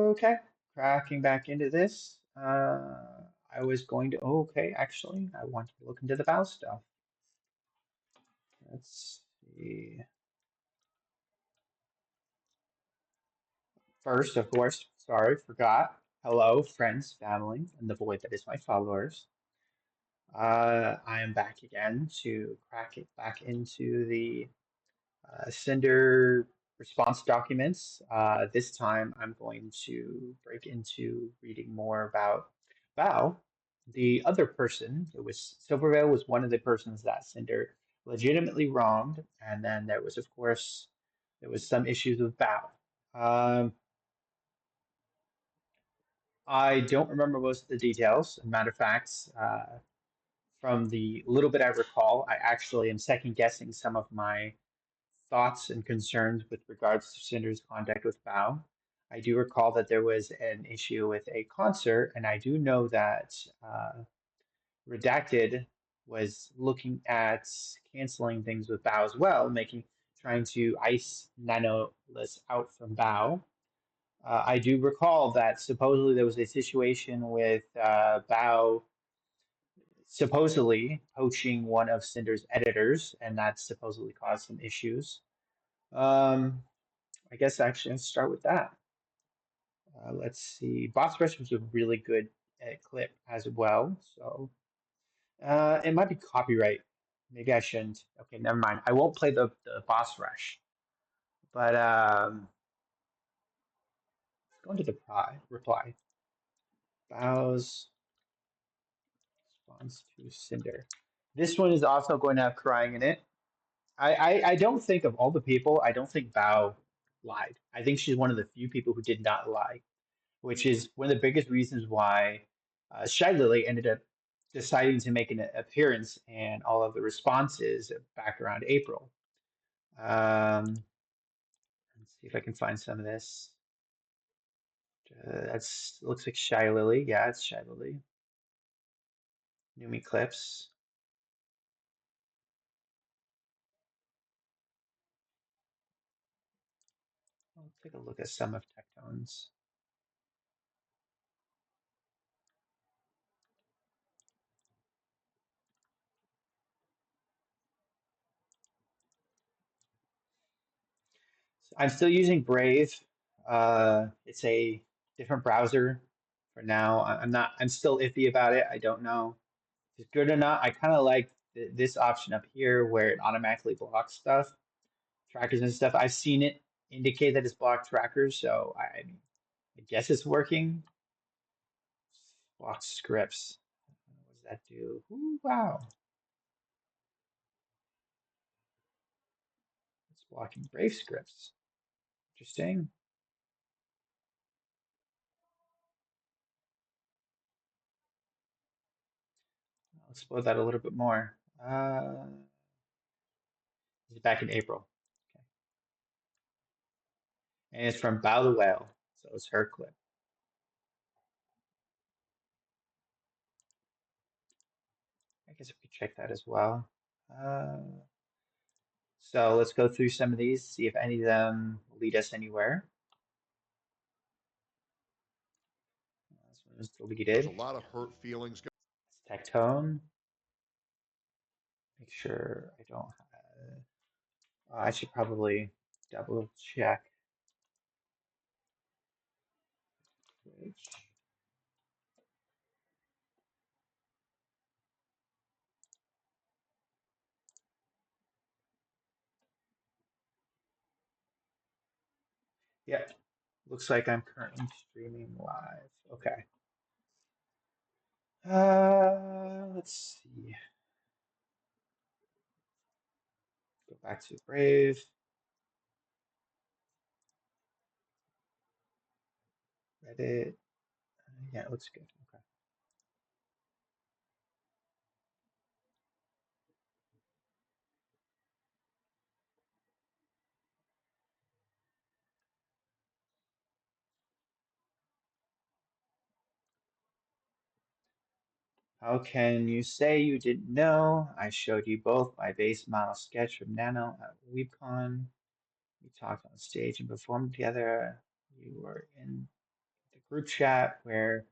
Okay, cracking back into this. I was going to. Oh, okay, actually, I want to look into the bow stuff. Let's see. First, of course, sorry, forgot. Hello, friends, family, and the void that is my followers. I am back again to crack it back into the Cinder response documents. This time I'm going to break into reading more about Bao, the other person. It was Silvervale was one of the persons that Cinder legitimately wronged, and then there was, of course, there was some issues with Bao. Um, I don't remember most of the details. As a matter of fact, from the little bit I recall, I actually am second guessing some of my thoughts and concerns with regards to Cinder's contact with Bao. I do recall that there was an issue with a concert, and I do know that Redacted was looking at canceling things with Bao as well, trying to ice Nanoless out from Bao. I do recall that supposedly there was a situation with Bao supposedly poaching one of Cinder's editors, and that supposedly caused some issues. Um, I guess actually let's start with that. Let's see. Boss Rush was a really good clip as well, so it might be copyright. Maybe I shouldn't. Okay, never mind. I won't play the Boss Rush, but let's go into the reply. Bow's response to Cinder. This one is also going to have crying in it. I don't think of all the people, I don't think Bao lied. I think she's one of the few people who did not lie, which is one of the biggest reasons why Shy Lily ended up deciding to make an appearance in all of the responses back around April. Um, let's see if I can find some of this. That's looks like Shy Lily. Yeah, it's Shy Lily. Numi clips. I'll take a look at some of Tectone's. So I'm still using Brave. It's a different browser for now. I'm not. I'm still iffy about it. I don't know if it's good or not. I kind of like this option up here where it automatically blocks stuff, trackers and stuff. I've seen it indicate that it's blocked trackers, so I mean, I guess it's working. Block scripts. What does that do? Ooh, wow, it's blocking Brave scripts. Interesting. I'll explore that a little bit more. This is back in April. Okay. And it's from Bow the Whale, so it's her clip. I guess we could check that as well. Uh, so let's go through some of these, see if any of them lead us anywhere. This one was There's a deleted. lot of hurt feelings. It's Tectone. Make sure I don't have. I should probably double check which. Yep, looks like I'm currently streaming live. Okay. Let's see. Go back to Brave. Reddit. Yeah, it looks good. Okay. How can you say you didn't know? I showed you both my base model sketch from Nano at WeebCon. We talked on stage and performed together. You were in. group chat where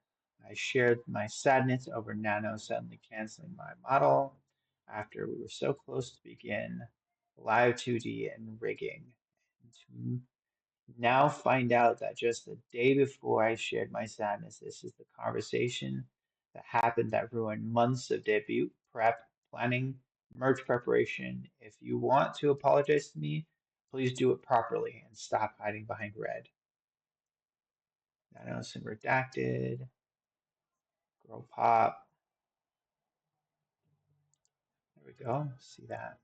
I shared my sadness over Nano suddenly canceling my model after we were so close to begin live 2D and rigging. And to now find out that just the day before I shared my sadness, this is the conversation that happened that ruined months of debut prep, planning, merch preparation. If you want to apologize to me, please do it properly and stop hiding behind red. Nano some redacted. Girl pop. There we go. See that.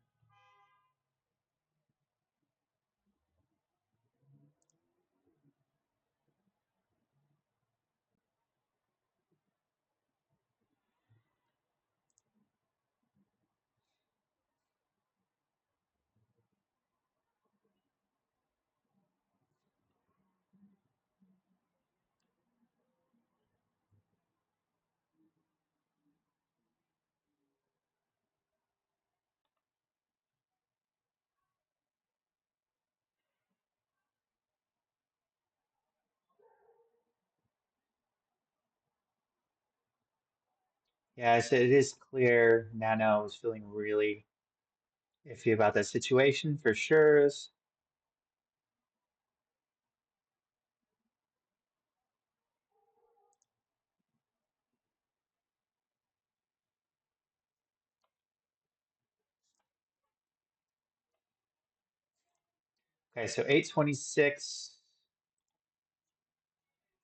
Yeah, so it is clear Nano is feeling really iffy about that situation for sure. Okay, so 8:26.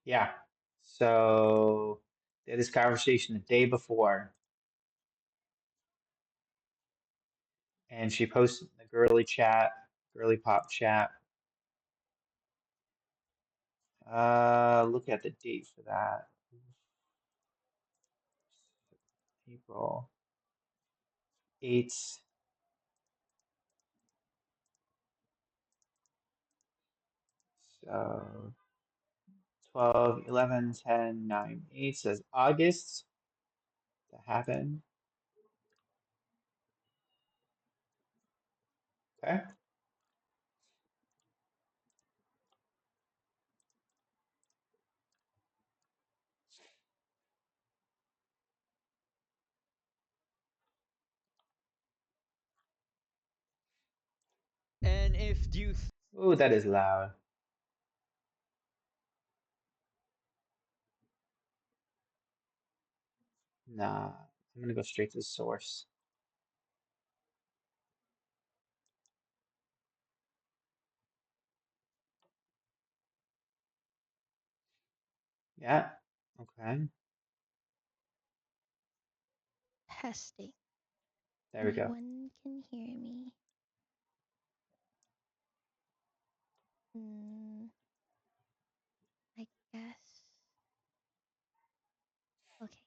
Yeah. So they had this conversation the day before, and she posted in the girly chat, girly pop chat. Look at the date for that. April 8th. So 12, 11, 10, 9, 8 says August to happen. Okay. And if you Oh, that is loud. Nah, I'm gonna go straight to the source. Yeah. Okay. Testing. There we go. Anyone can hear me? Hmm, I guess. Okay,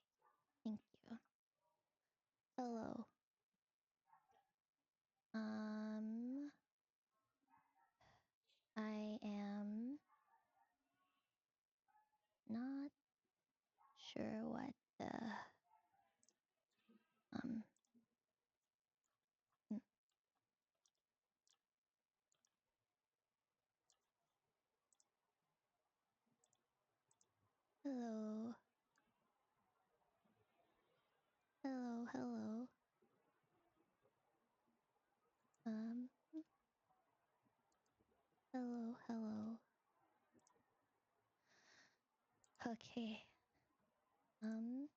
thank you. Hello. Um, I am not sure what the um. mm, Hello. Hello, hello. Um, hello, hello. Okay. Um,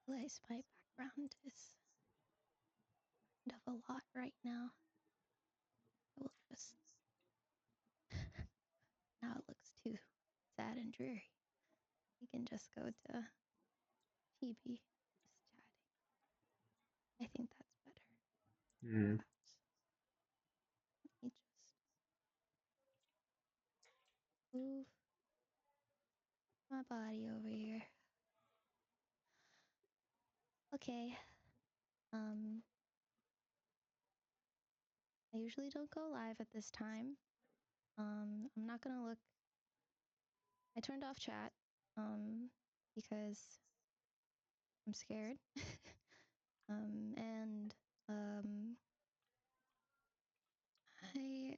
realize my background is kind of a lot right now. I will just now it looks too sad and dreary. You can just go to Phoebe just chatting. I think that's better. Hmm. Perhaps. Let me just move my body over here. Okay. Um, I usually don't go live at this time. I'm not gonna look. I turned off chat. Because I'm scared. And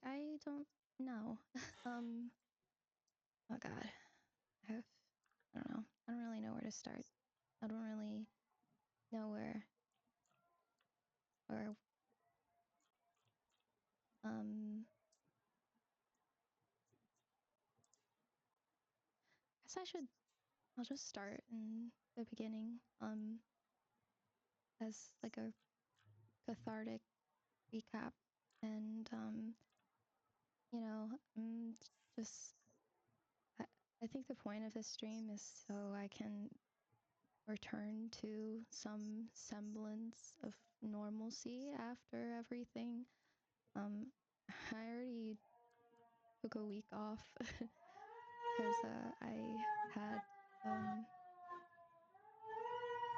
I don't know. God. I don't know. I don't really know where to start. I don't really know where or I guess I'll just start in the beginning as like a cathartic recap and you know, just I, I think the point of this stream is so I can return to some semblance of normalcy after everything. I already took a week off because I had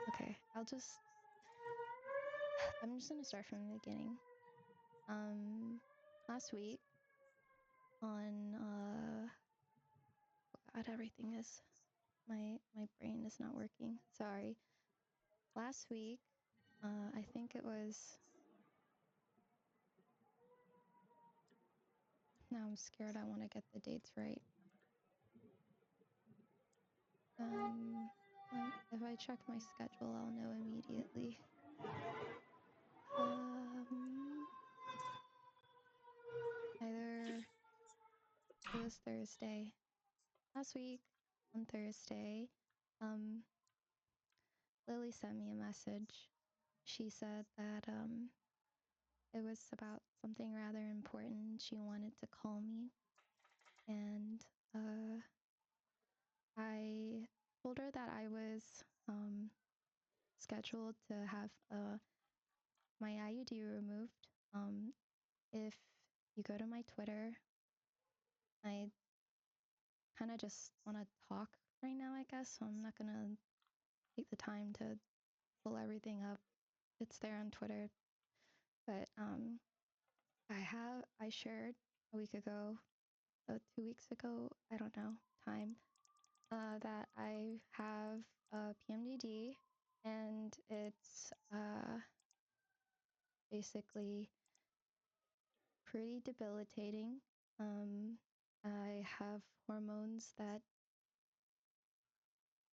okay, I'm just gonna start from the beginning. Last week on God, everything is my brain is not working. Sorry. Last week, I think it was. Now I'm scared. I want to get the dates right. If I check my schedule, I'll know immediately. Either it was Thursday. Last week on Thursday, Lily sent me a message. She said that it was about something rather important. She wanted to call me, and I told her that I was scheduled to have my IUD removed. If you go to my Twitter, I kind of just want to talk right now, I guess, so I'm not going to take the time to pull everything up. It's there on Twitter. But I shared a week ago, 2 weeks ago, I don't know, time, that I have a PMDD, and it's basically pretty debilitating. I have hormones that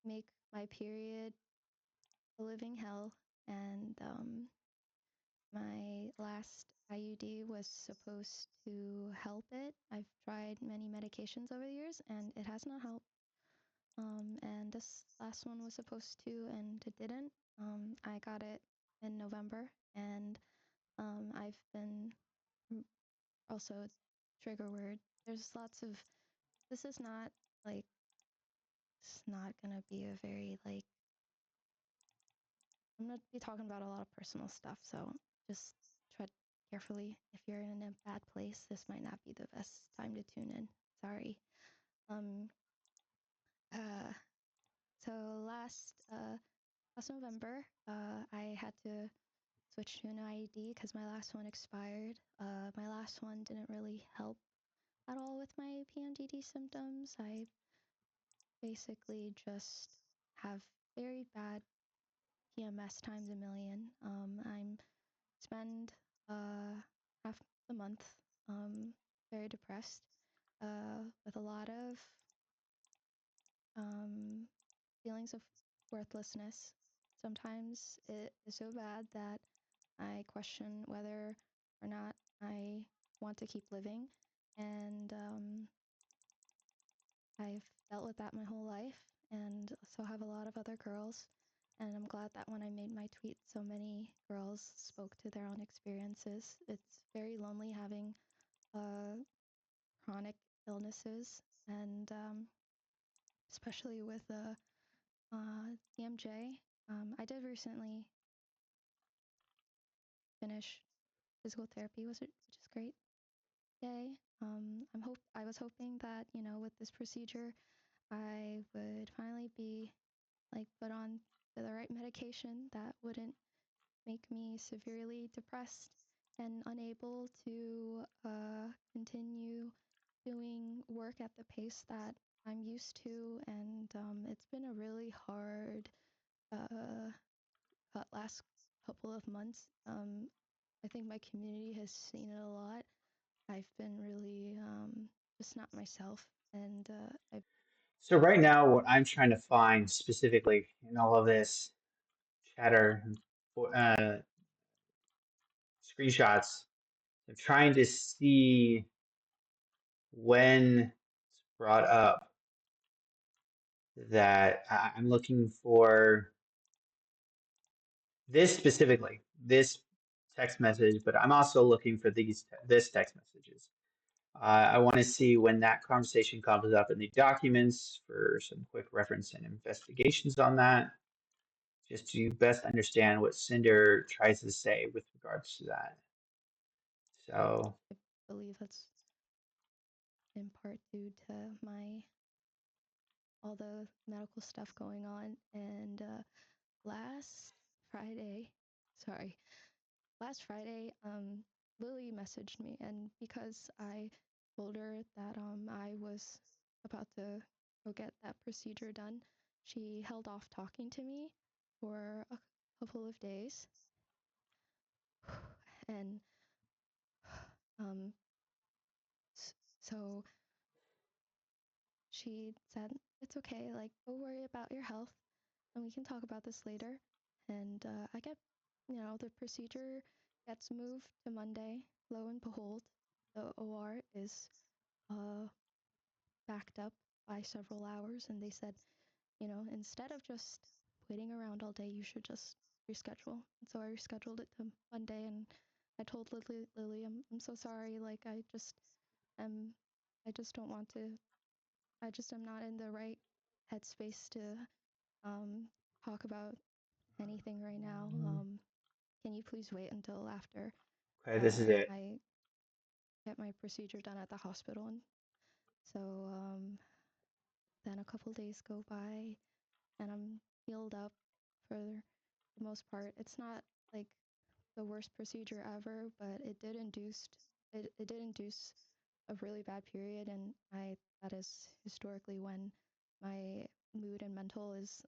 make my period a living hell, and my last IUD was supposed to help it. I've tried many medications over the years, and it has not helped. And this last one was supposed to, and it didn't. I got it in November, and I've been also trigger word. There's lots of. This is not like. It's not gonna be a very like. I'm gonna be talking about a lot of personal stuff, so just tread carefully. If you're in a bad place, this might not be the best time to tune in. Sorry. Um. Uh. So last November, I had to switch to an IUD because my last one expired. My last one didn't really help at all with my PMDD symptoms. I basically just have very bad PMS times a million. I'm spend half the month very depressed with a lot of feelings of worthlessness. Sometimes it is so bad that I question whether or not I want to keep living, and I've dealt with that my whole life, and so have a lot of other girls. And I'm glad that when I made my tweet, so many girls spoke to their own experiences. It's very lonely having chronic illnesses, and especially with EMJ. I did recently finish physical therapy, which is great. Yay! I was hoping that with this procedure, I would finally be like put on the right medication that wouldn't make me severely depressed and unable to continue doing work at the pace that I'm used to. And it's been a really hard uh, last couple of months. I think my community has seen it a lot. I've been really just not myself, and So right now, what I'm trying to find specifically in all of this chatter, uh, screenshots, I'm trying to see when it's brought up that I'm looking for this specifically, this text message, but I'm also looking for this text messages. I want to see when that conversation comes up in the documents for some quick reference and investigations on that, just to best understand what Cinder tries to say with regards to that. So, I believe that's in part due to my all the medical stuff going on. And last Friday, sorry, last Friday, Lily messaged me, and because I told her that I was about to go get that procedure done, she held off talking to me for a couple of days, and um, so she said, "It's okay. Like, don't worry about your health, and we can talk about this later." And I get, the procedure gets moved to Monday. Lo and behold, the OR is uh, backed up by several hours, and they said, instead of just waiting around all day, you should just reschedule. And so I rescheduled it to Monday, and I told Lily, I'm so sorry. Like, am, I just don't want to. I just am not in the right headspace to um, talk about anything right now. Can you please wait until after okay, this is it. I get my procedure done at the hospital? And so then a couple days go by, and I'm healed up for the most part. It's not like the worst procedure ever, but it did induce a really bad period, and I that is historically when my mood and mental is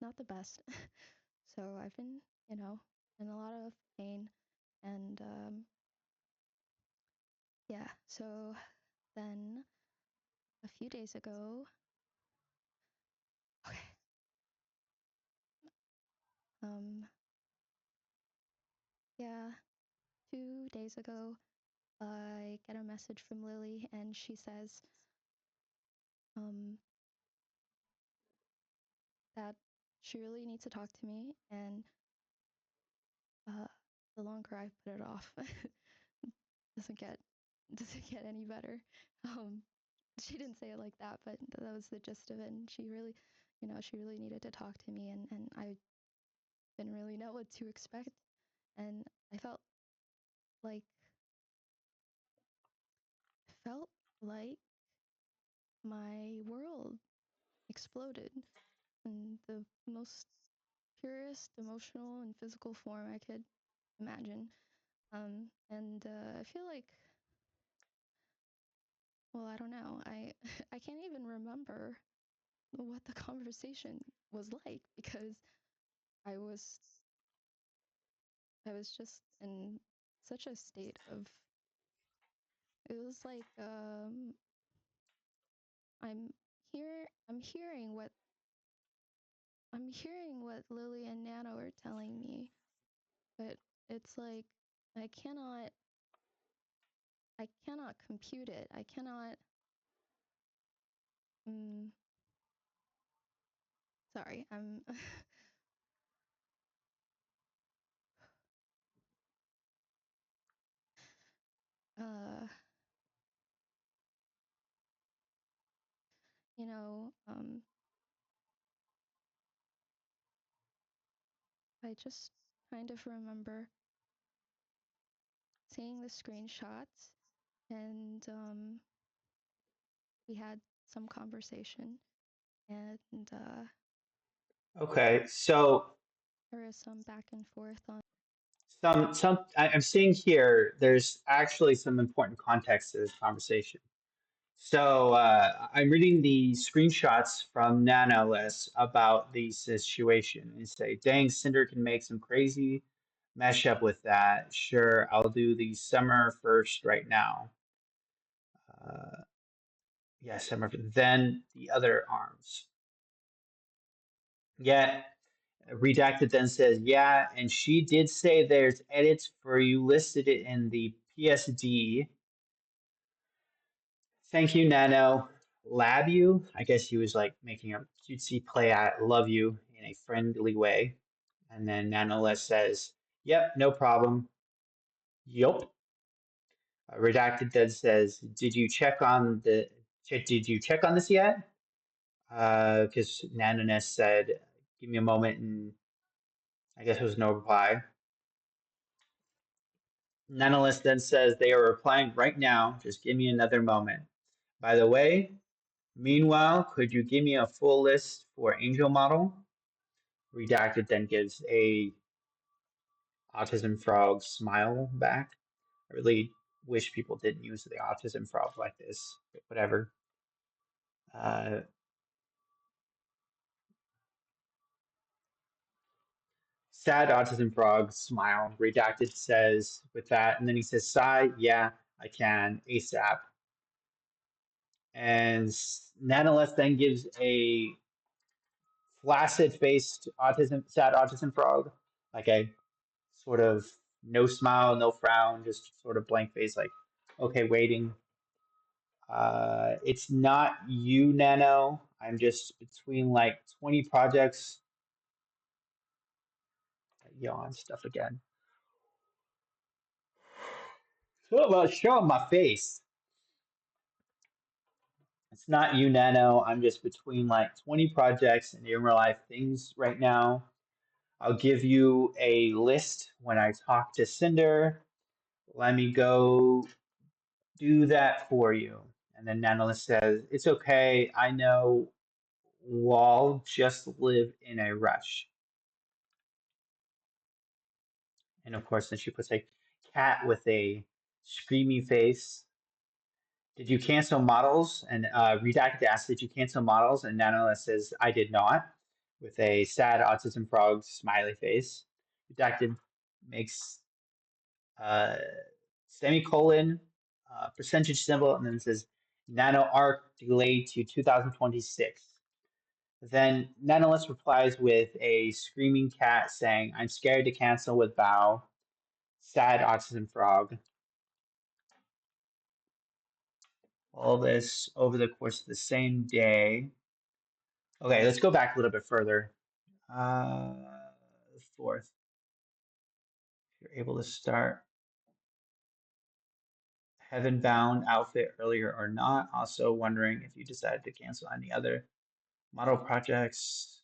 not the best. So I've been, in a lot of pain, and yeah. So then a few days ago, okay, um, yeah, 2 days ago, I get a message from Lily, and she says um, that she really needs to talk to me, and uh, the longer I put it off, doesn't get doesn't get any better. Um, she didn't say it like that, but that was the gist of it. And she really needed to talk to me, and I didn't really know what to expect, and I like felt like my world exploded in the most purest emotional and physical form I could imagine. And I feel like, well, I don't know. I can't even remember what the conversation was like because I was I was just in such a state of, it was like I'm I'm hearing what Lily and Nano are telling me, but it's like I cannot I cannot compute it. I cannot mm, sorry, I'm uh you know, I just kind of remember seeing the screenshots, and we had some conversation, and Okay, so there is some back and forth on. I'm seeing here. There's actually some important context to this conversation. So I'm reading the screenshots from NanoList about the situation and say, dang, Cinder can make some crazy mesh up with that. Sure, I'll do the summer first right now. Uh, Yes, I remember. Then the other arms. Yeah, Redacted then says, yeah, and she did say there's edits for you listed it in the PSD. Thank you, Nano. Lab you. I guess he was like making a cutesy play at love you in a friendly way. And then Nanoless says, yep, no problem. Yup. Redacted then says, did you check on this yet? Because Nanoness said, give me a moment, and I guess there was no reply. Nanoless then says they are replying right now. Just give me another moment. By the way, meanwhile, could you give me a full list for Angel Model? Redacted then gives a Autism Frog smile back. I really wish people didn't use the Autism Frog like this, but whatever. Uh, Sad Autism Frog smile. Redacted says with that, and then he says, "Sigh, yeah, I can ASAP." And Nanolith then gives a flaccid-faced sad autism frog, like a sort of no smile, no frown, just sort of blank face, like okay, waiting. It's not you, Nano. I'm just between like 20 projects. Yawn stuff again. What about showing my face? It's not you, Nano. I'm just between like 20 projects and in real life things right now. I'll give you a list when I talk to Cinder. Let me go do that for you. And then Nanolis says, it's okay. I know Wall just live in a rush. And of course, then she puts a cat with a screamy face. Did you cancel models? And Redacted asks, did you cancel models? And Nanola says, I did not, with a sad autism frog smiley face. Redacted makes uh, semicolon, percentage symbol, and then says, Nano arc delayed to 2026. Then Nanoless replies with a screaming cat saying, I'm scared to cancel with Bow. Sad autism frog. All this over the course of the same day. Okay, let's go back a little bit further. Uh, Fourth, if you're able to start Heaven Bound outfit earlier or not. Also wondering if you decided to cancel any other model projects.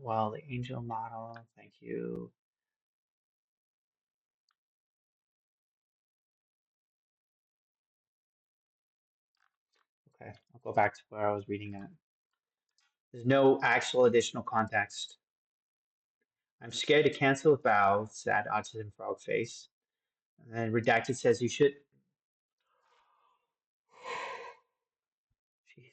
Well, the angel model, thank you. Okay, I'll go back to where I was reading at. There's no actual additional context. I'm scared to cancel with Bow, sad autism frog face. And then Redacted says you should. Jeez.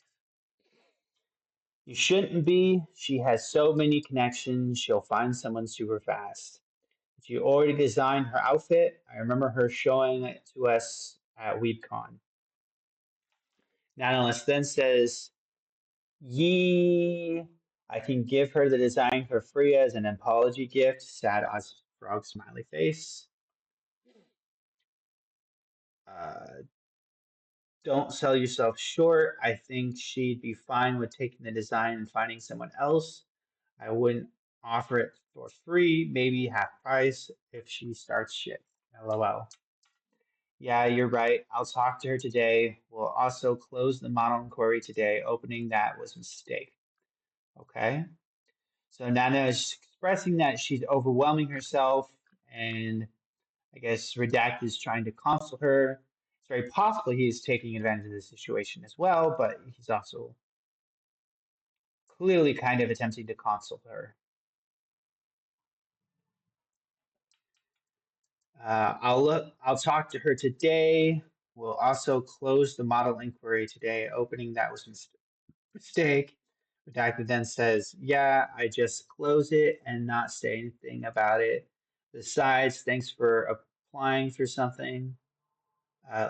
You shouldn't be. She has so many connections, she'll find someone super fast. If you already designed her outfit, I remember her showing it to us at WeebCon. Nanolis then says, Yee, I can give her the design for free as an apology gift. Sad Oz Frog smiley face. Uh, don't sell yourself short. I think she'd be fine with taking the design and finding someone else. I wouldn't offer it for free, maybe half price if she starts shit. LOL. Yeah, you're right. I'll talk to her today. We'll also close the model inquiry today. Opening that was a mistake. Okay. So Nana is expressing that she's overwhelming herself, and I guess Redact is trying to console her. It's very possible he's taking advantage of the situation as well, but he's also clearly kind of attempting to console her. I'll talk to her today. We'll also close the model inquiry today, opening that was a mistake. Redacted then says, yeah, I just close it and not say anything about it. Besides, thanks for applying for something.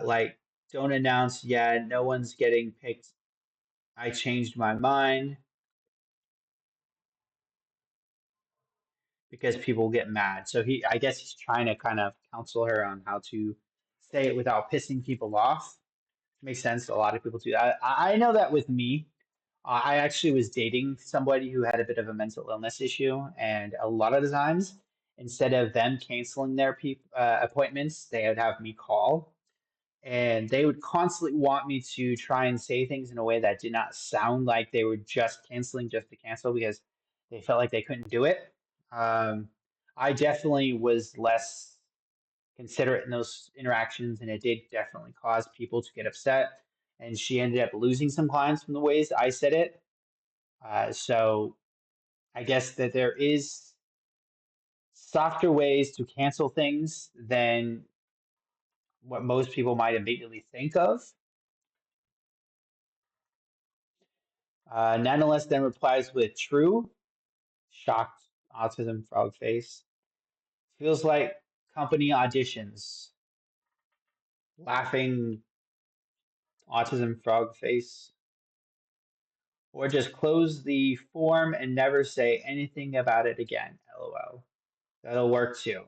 Like, don't announce, yeah, no one's getting picked. I changed my mind because people get mad. So I guess he's trying to kind of counsel her on how to say it without pissing people off. Makes sense. A lot of people do that. I know that with me. I actually was dating somebody who had a bit of a mental illness issue, and a lot of the times, instead of them canceling their appointments, they would have me call, and they would constantly want me to try and say things in a way that did not sound like they were just canceling just to cancel because they felt like they couldn't do it. Um, I definitely was less considerate in those interactions, and it did definitely cause people to get upset. And she ended up losing some clients from the ways I said it. So I guess that there is softer ways to cancel things than what most people might immediately think of. Nonetheless, then replies with true, shocked autism frog face. Feels like company auditions. Laughing autism frog face. Or just close the form and never say anything about it again. LOL. That'll work too.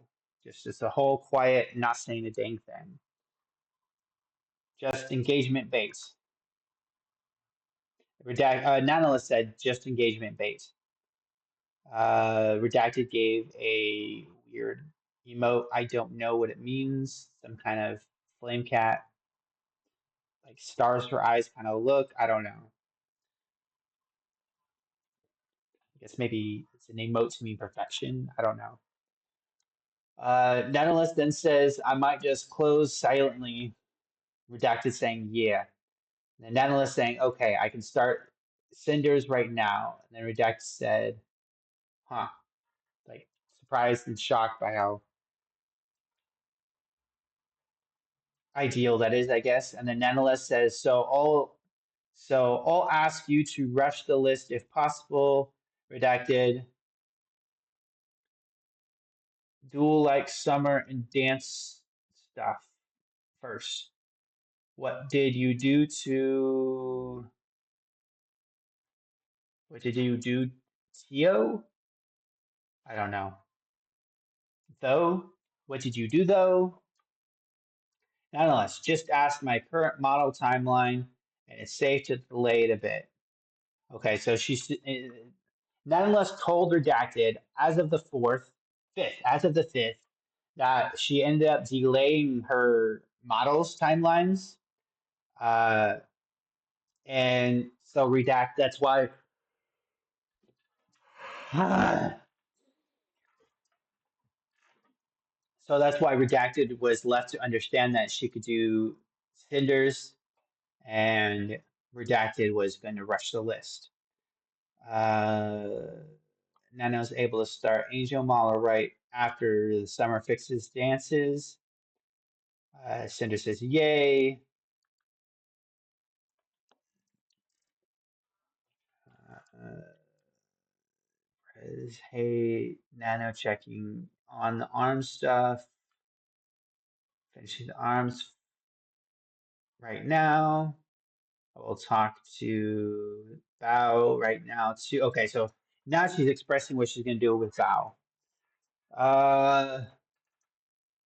Just a whole quiet, not saying a dang thing. Just engagement bait. Nanola said just engagement bait. Redacted gave a weird emote. I don't know what it means. Some kind of flame cat, like stars for eyes kind of look. I don't know. I guess maybe it's an emote to mean perfection. I don't know. Nonetheless then says, I might just close silently. Redacted saying, yeah. And then Nonetheless saying, okay, I can start Cinders right now. And then Redacted said, huh. Like surprised and shocked by how ideal that is, I guess. And then Nonetheless says, I'll ask you to rush the list if possible. Redacted, dual like summer and dance stuff first. What did you do to What did you do, Tio? I don't know. Though? What did you do, though? Nonetheless, just ask my current model timeline, and it's safe to delay it a bit. Okay, so she's nonetheless told redacted as of the 5th, as of the 5th, that she ended up delaying her models timelines. Uh, and so redact, that's why. So that's why Redacted was left to understand that she could do Cinders, and Redacted was going to rush the list. Uh, Nano's able to start Angel Mala right after the summer fixes dances. Cinder says, yay. Uh, hey, Nano checking on the arm stuff. Finishing the arms right now. I will talk to Bao right now too. Okay, so now she's expressing what she's going to do with Bao. Uh,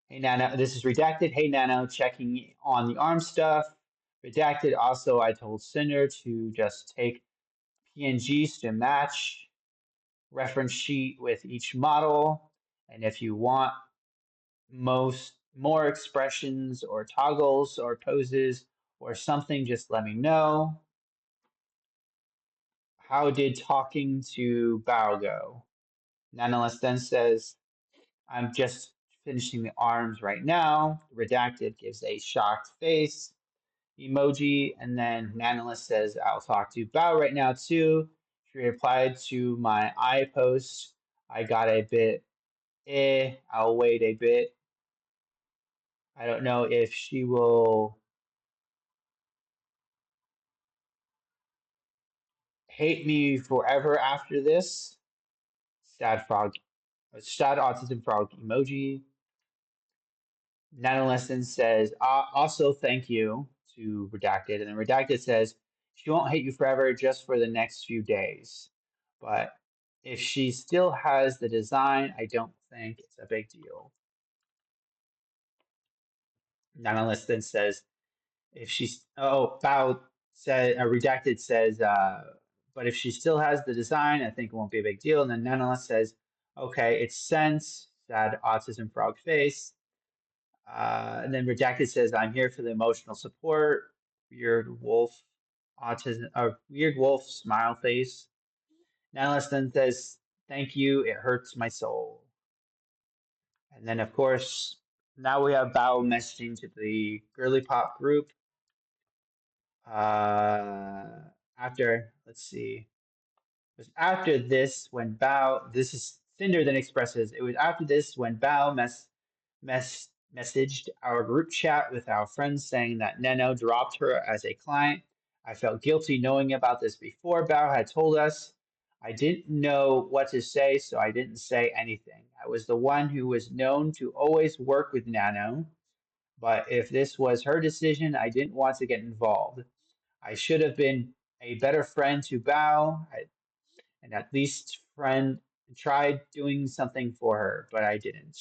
hey Nano, this is redacted. Hey Nano, checking on the arm stuff. Redacted. Also, I told Cinder to just take PNGs to match reference sheet with each model, and if you want more expressions or toggles or poses or something, just let me know. How did talking to Bao go? Nonetheless then says, I'm just finishing the arms right now. Redacted gives a shocked face emoji, and then Nonetheless says, I'll talk to Bao right now too. She replied to my I post. I got a bit, I'll wait a bit. I don't know if she will Hate me forever after this. Sad frog, sad autism frog emoji. Nanolesson says, also thank you to Redacted. And then Redacted says, she won't hate you forever, just for the next few days. But if she still has the design, I don't think it's a big deal. Nanolesson says, if she's, oh, Bao said, Redacted says, but if she still has the design, I think it won't be a big deal. And then Nanoless says, okay, it's sense, sad autism frog face. And then Redacted says, I'm here for the emotional support. Weird wolf autism, weird wolf smile face. Natalis then says, thank you. It hurts my soul. And then, of course, now we have Bao messaging to the girly pop group. After, let's see. It was after this when Bao, this is Cinder then expresses, it was after this when Bao messaged our group chat with our friends saying that Neno dropped her as a client. I felt guilty knowing about this before Bao had told us. I didn't know what to say, so I didn't say anything. I was the one who was known to always work with Nano, but if this was her decision, I didn't want to get involved. I should have been a better friend to Bao, and at least friend tried doing something for her, but I didn't.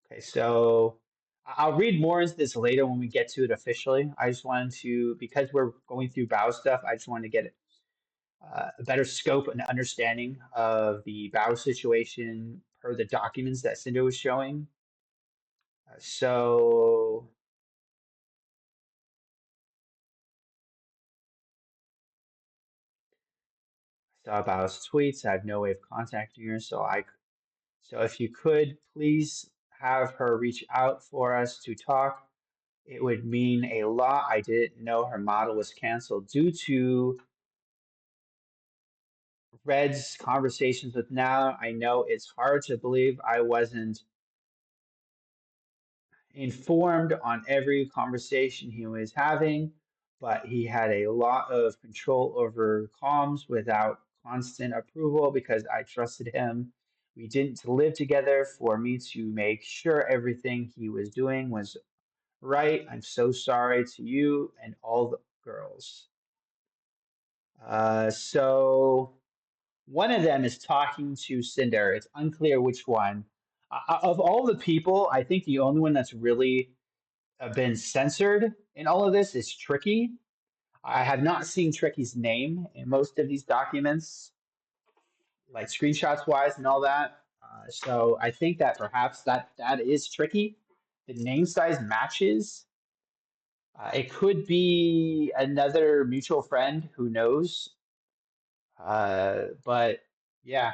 Okay, so I'll read more into this later when we get to it officially. I just wanted to, because we're going through Bao stuff, I just wanted to get a better scope and understanding of the Bao situation per the documents that Cinder was showing. So I saw Bao's tweets. I have no way of contacting her, so if you could please have her reach out for us to talk, it would mean a lot. I didn't know her model was canceled due to Red's conversations with Now. I know it's hard to believe I wasn't informed on every conversation he was having, but he had a lot of control over comms without constant approval because I trusted him. We didn't live together for me to make sure everything he was doing was right. I'm so sorry to you and all the girls. So one of them is talking to Cinder. It's unclear which one. Of all the people, I think the only one that's really been censored in all of this is Tricky. I have not seen Tricky's name in most of these documents, like screenshots wise and all that. So I think that perhaps that is Tricky. The name size matches. It could be another mutual friend, who knows? But yeah,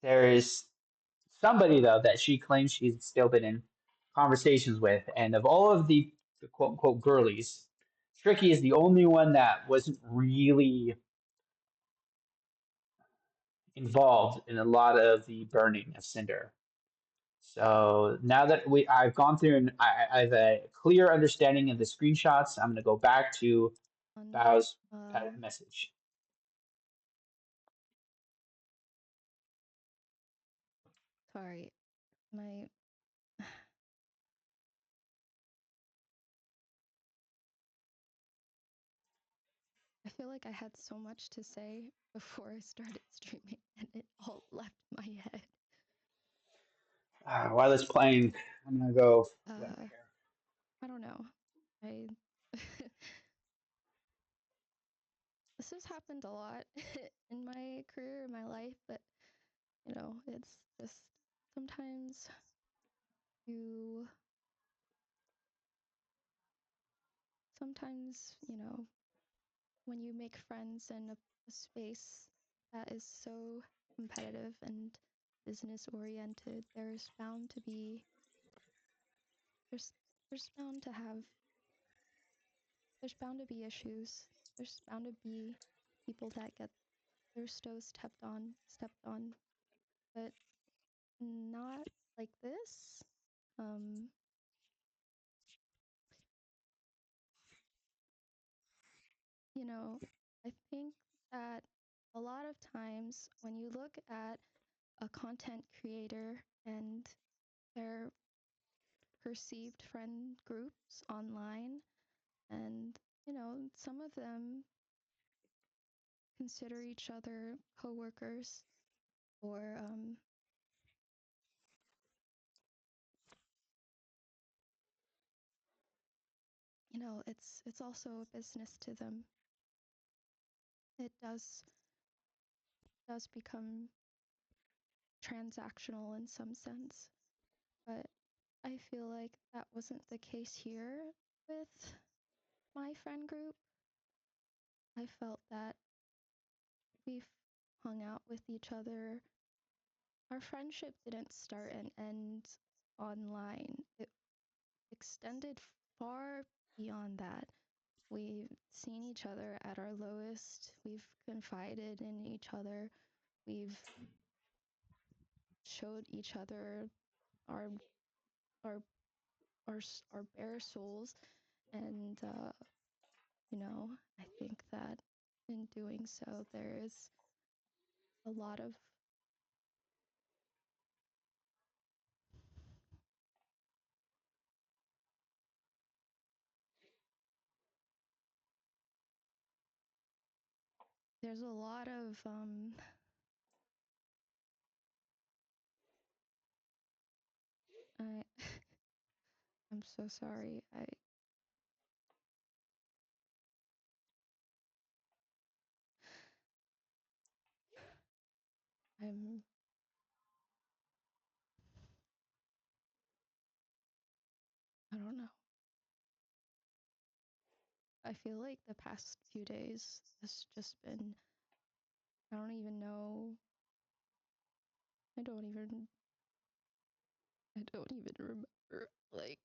there is somebody though that she claims she's still been in conversations with, and of all of the quote unquote girlies, Tricky is the only one that wasn't really involved in a lot of the burning of Cinder. So now that I've gone through and I have a clear understanding of the screenshots, I'm going to go back to On Bao's um message. sorry, my I feel like I had so much to say before I started streaming and it all left my head. While it's playing, I'm going to go wet my Uh hair. I don't know. I this has happened a lot in my career, in my life, but it's just sometimes you sometimes, when you make friends in a space that is so competitive and business oriented, there's there's bound to have there's bound to be issues. There's bound to be people that get their toes stepped on, but not like this. Um, you know, I think that a lot of times when you look at a content creator and their perceived friend groups online, and, some of them consider each other coworkers or, it's also a business to them. It does become transactional in some sense, but I feel like that wasn't the case here with my friend group. I felt that we've hung out with each other. Our friendship didn't start and end online. It extended far beyond that. We've seen each other at our lowest. We've confided in each other. We've showed each other our our our bare souls, and I think that in doing so, there is a lot of there's a lot of I I'm so sorry. I'm I don't know. I feel like the past few days has just been I don't even know. I don't even I don't even remember like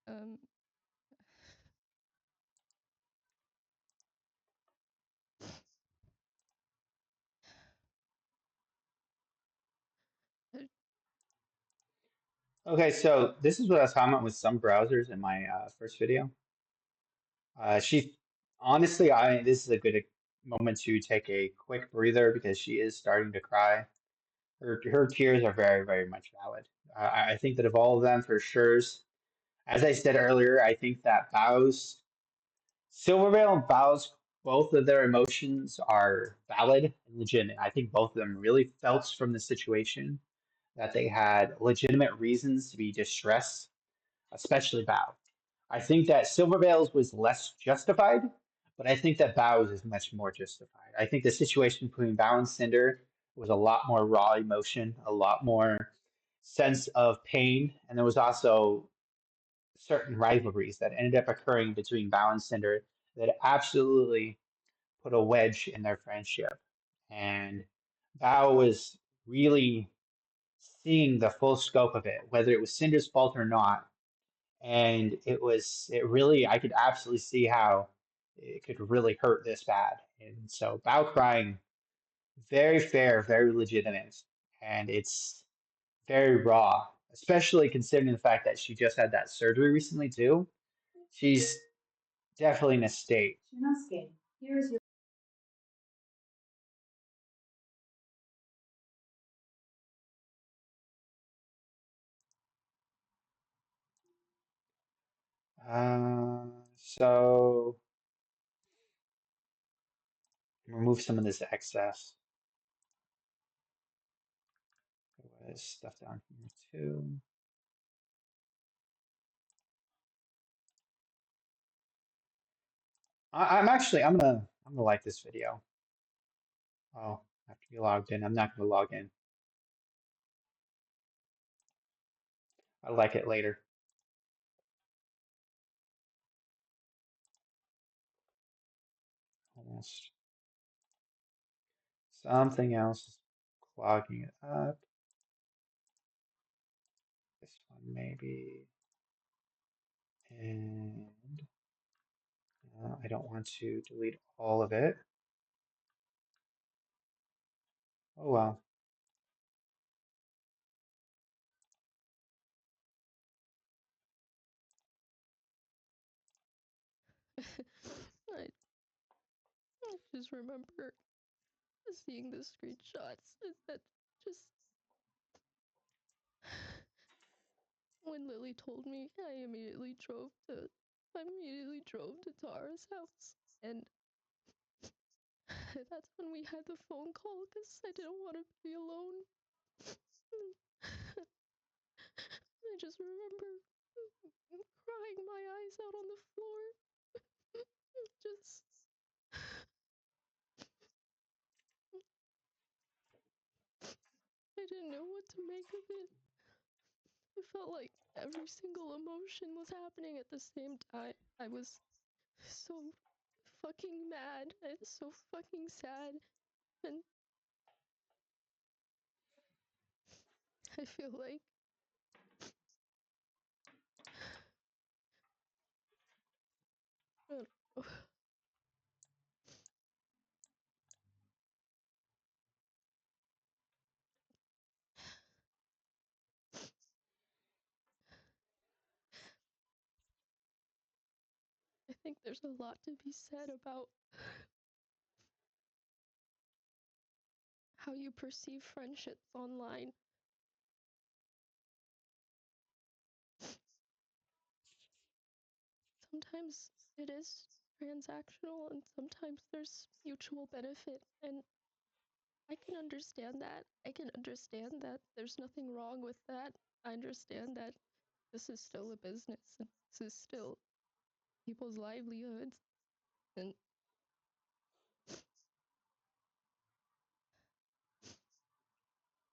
um uh, Okay, so this is what I was talking about with some browsers in my first video. She honestly, I this is a good moment to take a quick breather because she is starting to cry. Her tears are very, very much valid. I think that of all of them, for sure, as I said earlier, I think that Bao's Silvervale and Bao's both of their emotions are valid and legitimate. I think both of them really felt from the situation that they had legitimate reasons to be distressed, especially Bao. I think that Silvervale's was less justified, but I think that Bao's is much more justified. I think the situation between Bao and Cinder was a lot more raw emotion, a lot more sense of pain, and there was also certain rivalries that ended up occurring between Bao and Cinder that absolutely put a wedge in their friendship. And Bao was really seeing the full scope of it, whether it was Cinder's fault or not. And it really, I could absolutely see how it could really hurt this bad. And so Bao crying, very fair, very legitimate. And it's very raw, especially considering the fact that she just had that surgery recently too. She's definitely in a state. So remove some of this excess. There was stuff down here too. I'm gonna like this video. Oh, I have to be logged in. I'm not gonna log in. I'll like it later. Almost. Something else is clogging it up. This one maybe. And I don't want to delete all of it. Oh well. I just remember seeing the screenshots. That just when Lily told me, I immediately drove to Tara's house, and that's when we had the phone call because I didn't want to be alone. I just remember crying my eyes out on the floor. Just I didn't know what to make of it. It felt like every single emotion was happening at the same time. I was so fucking mad and so fucking sad, and I feel like I don't know. I think there's a lot to be said about how you perceive friendships online. Sometimes it is transactional and sometimes there's mutual benefit, and I can understand that. I can understand that there's nothing wrong with that. I understand that this is still a business and this is still people's livelihoods, and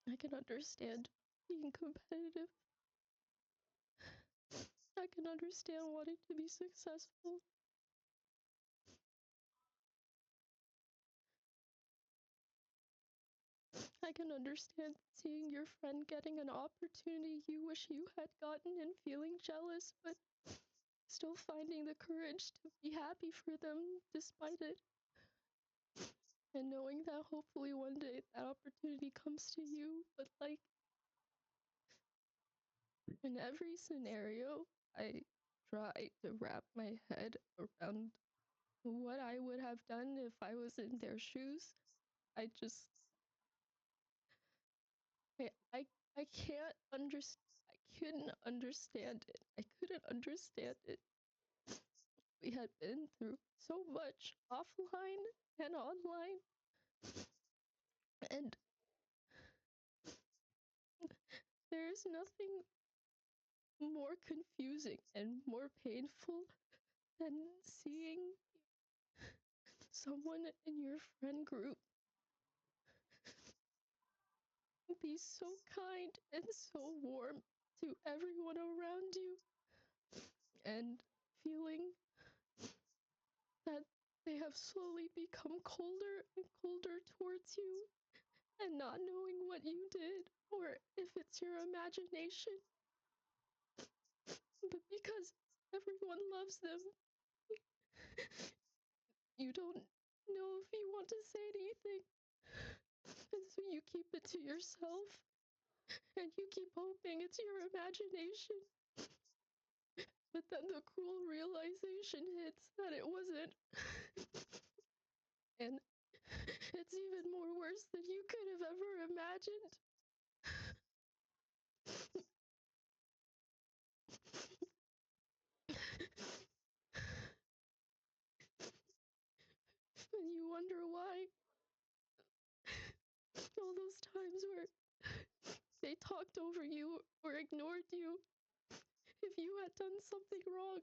I can understand being competitive. I can understand wanting to be successful. I can understand seeing your friend getting an opportunity you wish you had gotten and feeling jealous, but still finding the courage to be happy for them despite it. And knowing that hopefully one day that opportunity comes to you, but like in every scenario, I try to wrap my head around what I would have done if I was in their shoes. I just I can't understand. I couldn't understand it. I couldn't understand it. We had been through so much offline and online, and there's nothing more confusing and more painful than seeing someone in your friend group be so kind and so warm to everyone around you, and feeling that they have slowly become colder and colder towards you, and not knowing what you did or if it's your imagination, but because everyone loves them, you don't know if you want to say anything, and so you keep it to yourself, and you keep hoping it's your imagination. But then the cruel realization hits that it wasn't. And it's even more worse than you could have ever imagined. And you wonder why all those times where they talked over you or ignored you, if you had done something wrong.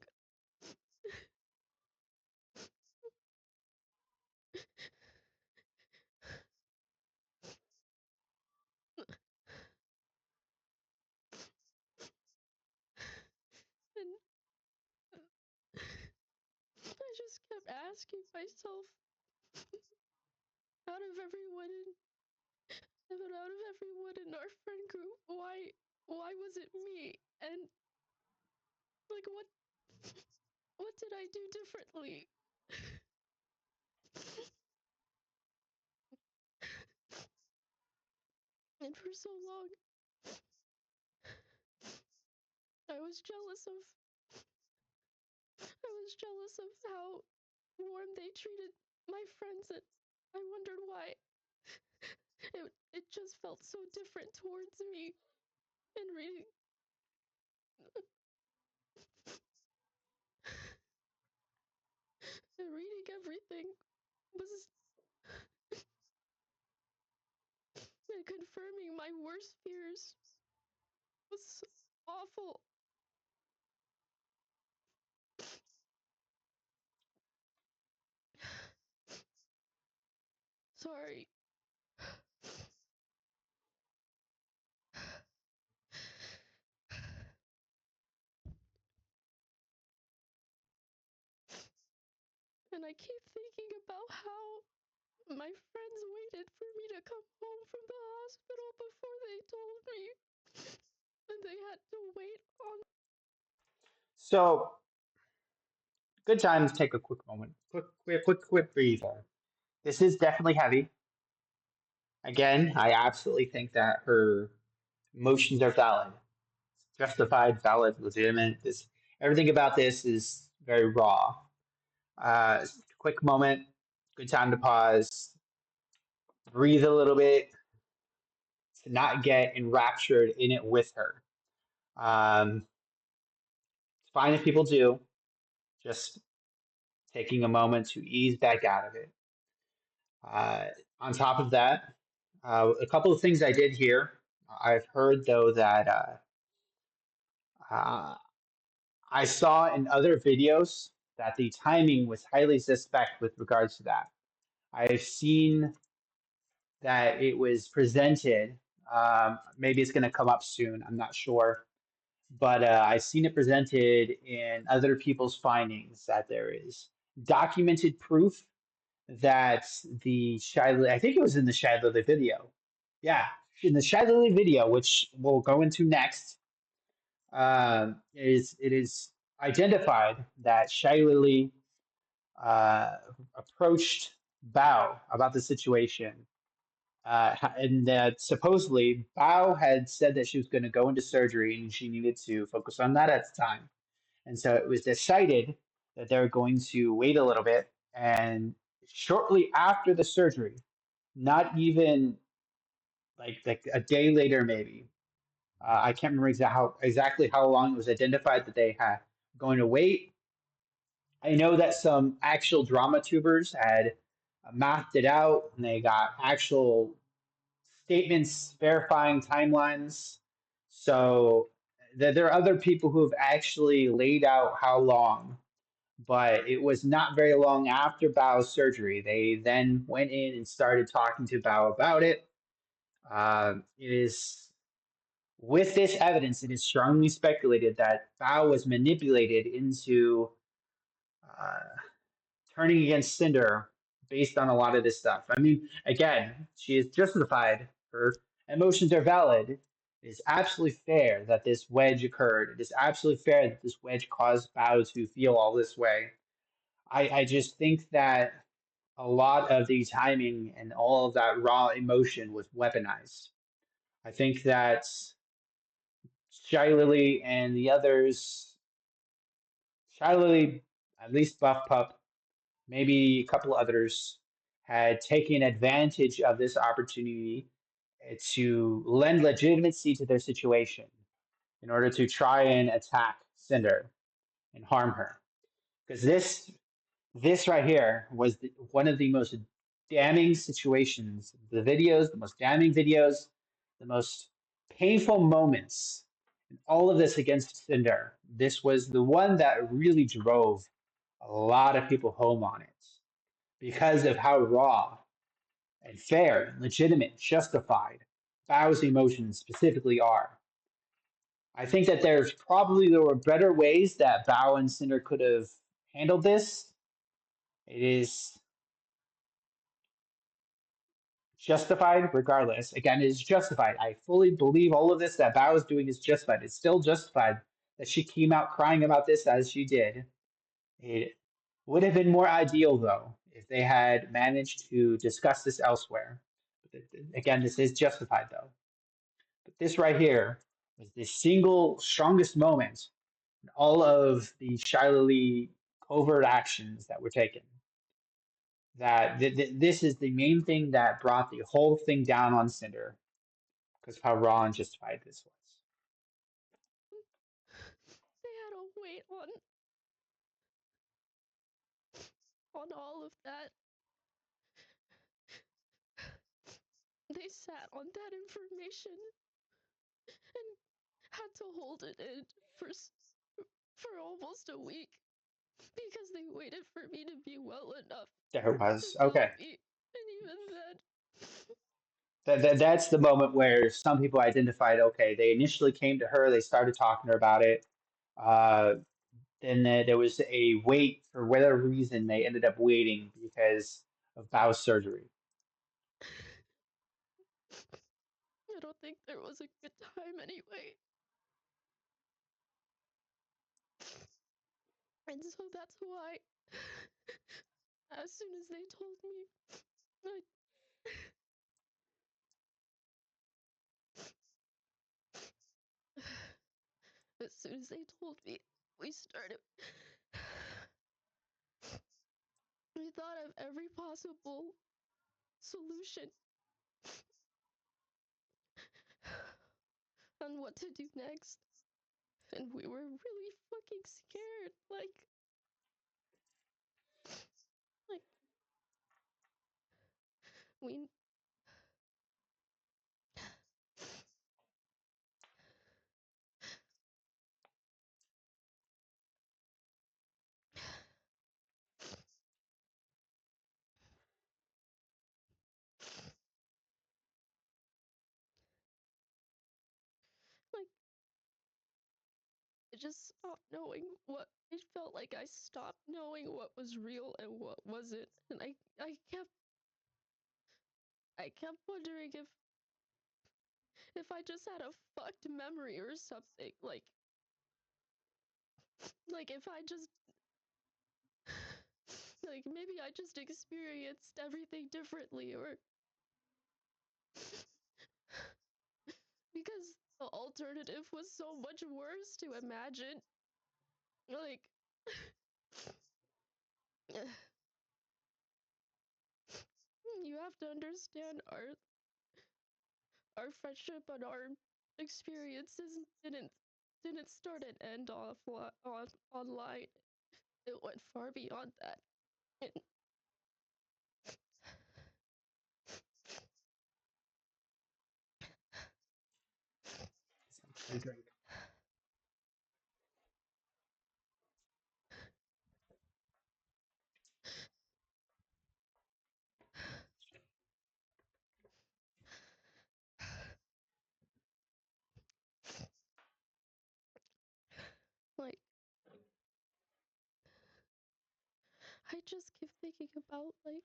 And I just kept asking myself, out of everyone in our friend group, why was it me? And like what did I do differently? And for so long I was jealous was jealous of how warm they treated my friends, and I wondered why. It just felt so different towards me. And reading everything was and confirming my worst fears was awful. Sorry. And I keep thinking about how my friends waited for me to come home from the hospital before they told me. And they had to wait on. So, good time to take a quick moment, quick breather. This is definitely heavy. Again, I absolutely think that her emotions are valid, justified, valid, legitimate. This everything about this is very raw. Quick moment, good time to pause, breathe a little bit, to not get enraptured in it with her. It's fine if people do, just taking a moment to ease back out of it. Uh, on top of that, a couple of things I did hear. I've heard though that uh, I saw in other videos that the timing was highly suspect with regards to that. I've seen that it was presented. Maybe it's going to come up soon. I'm not sure, but I've seen it presented in other people's findings that there is documented proof that the Shy Lily, I think it was in the Shy Lily video. Yeah, in the Shy Lily video, which we'll go into next, is it is identified that Shy Lily uh, approached Bao about the situation, and that supposedly Bao had said that she was going to go into surgery and she needed to focus on that at the time. And so it was decided that they were going to wait a little bit. And shortly after the surgery, not even like a day later, maybe, I can't remember exactly how long it was identified that they had going to wait. I know that some actual drama tubers had mapped it out and they got actual statements verifying timelines. So there are other people who have actually laid out how long, but it was not very long after Bao's surgery. They then went in and started talking to Bao about it. It is with this evidence, it is strongly speculated that Bao was manipulated into uh, turning against Cinder based on a lot of this stuff. I mean, again, she is justified. Her emotions are valid. It is absolutely fair that this wedge occurred. It is absolutely fair that this wedge caused Bao to feel all this way. I just think that a lot of the timing and all of that raw emotion was weaponized. I think that Shy Lily and the others, Shy Lily, at least Buff Pup, maybe a couple others, had taken advantage of this opportunity to lend legitimacy to their situation in order to try and attack Cinder and harm her. Because this right here was one of the most damning situations. The most damning videos, the most painful moments in all of this against Cinder. This was the one that really drove a lot of people home on it because of how raw and fair, and legitimate, justified Bao's emotions specifically are. I think that there were better ways that Bao and Cinder could have handled this. It is justified regardless. Again, it is justified. I fully believe all of this that Bao is doing is justified. It's still justified that she came out crying about this as she did. It would have been more ideal, though, if they had managed to discuss this elsewhere. But again, this is justified, though. But this right here was the single strongest moment in all of the Shiley covert actions that were taken. That this is the main thing that brought the whole thing down on Cinder, because of how raw and justified this was. They had to wait on all of that. They sat on that information and had to hold it in for almost a week because they waited for me to be well enough There it to was. tell Okay. me. And even then, That's the moment where some people identified, okay, they initially came to her, they started talking to her about it. Uh, then there was a wait for whatever reason they ended up waiting because of bowel surgery. I don't think there was a good time anyway. And so that's why, as soon as they told me, I, as soon as they told me, we started. We thought of every possible solution on what to do next. And we were really fucking scared. Like we like I just stopped knowing what it felt like. I stopped knowing what was real and what wasn't. And I kept wondering if I just had a fucked memory or something. Like if I just like maybe I just experienced everything differently, or because the alternative was so much worse to imagine. Like you have to understand our friendship and our experiences didn't start and end online. It went far beyond that. And I drink. like I just keep thinking about you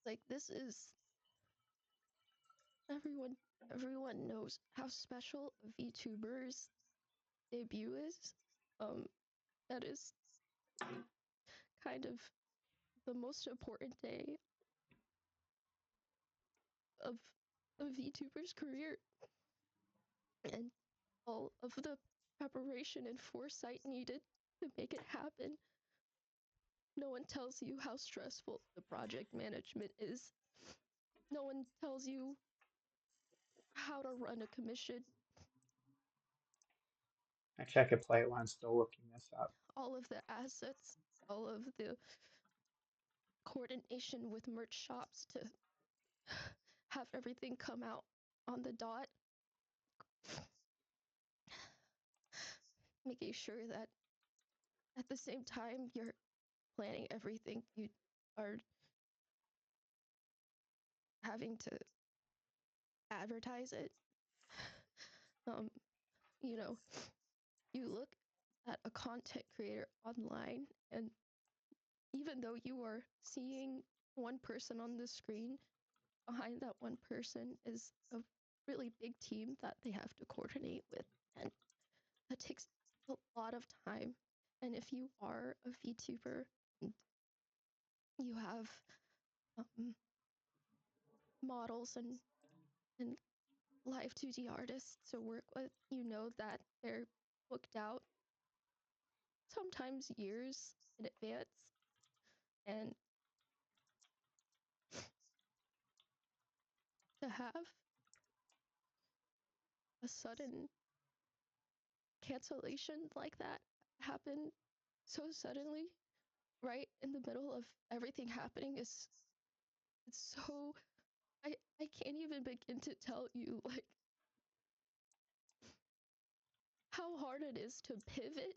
like this is everyone knows how special a VTuber's debut is. Um that is kind of the most important day of a VTuber's career, and all of the preparation and foresight needed to make it happen. No one tells you how stressful the project management is. No one tells you how to run a commission. Actually, I could play it while I'm still looking this up. All of the assets, all of the coordination with merch shops to have everything come out on the dot, making sure that at the same time you're planning everything, you are having to advertise it. Um, you know, you look at a content creator online, and even though you are seeing one person on the screen, behind that one person is a really big team that they have to coordinate with. And that takes a lot of time. And if you are a VTuber, you have models and live 2D artists to work with, you know that they're booked out sometimes years in advance. And to have a sudden cancellation like that happen so suddenly, right in the middle of everything happening, is it's so I can't even begin to tell you like how hard it is to pivot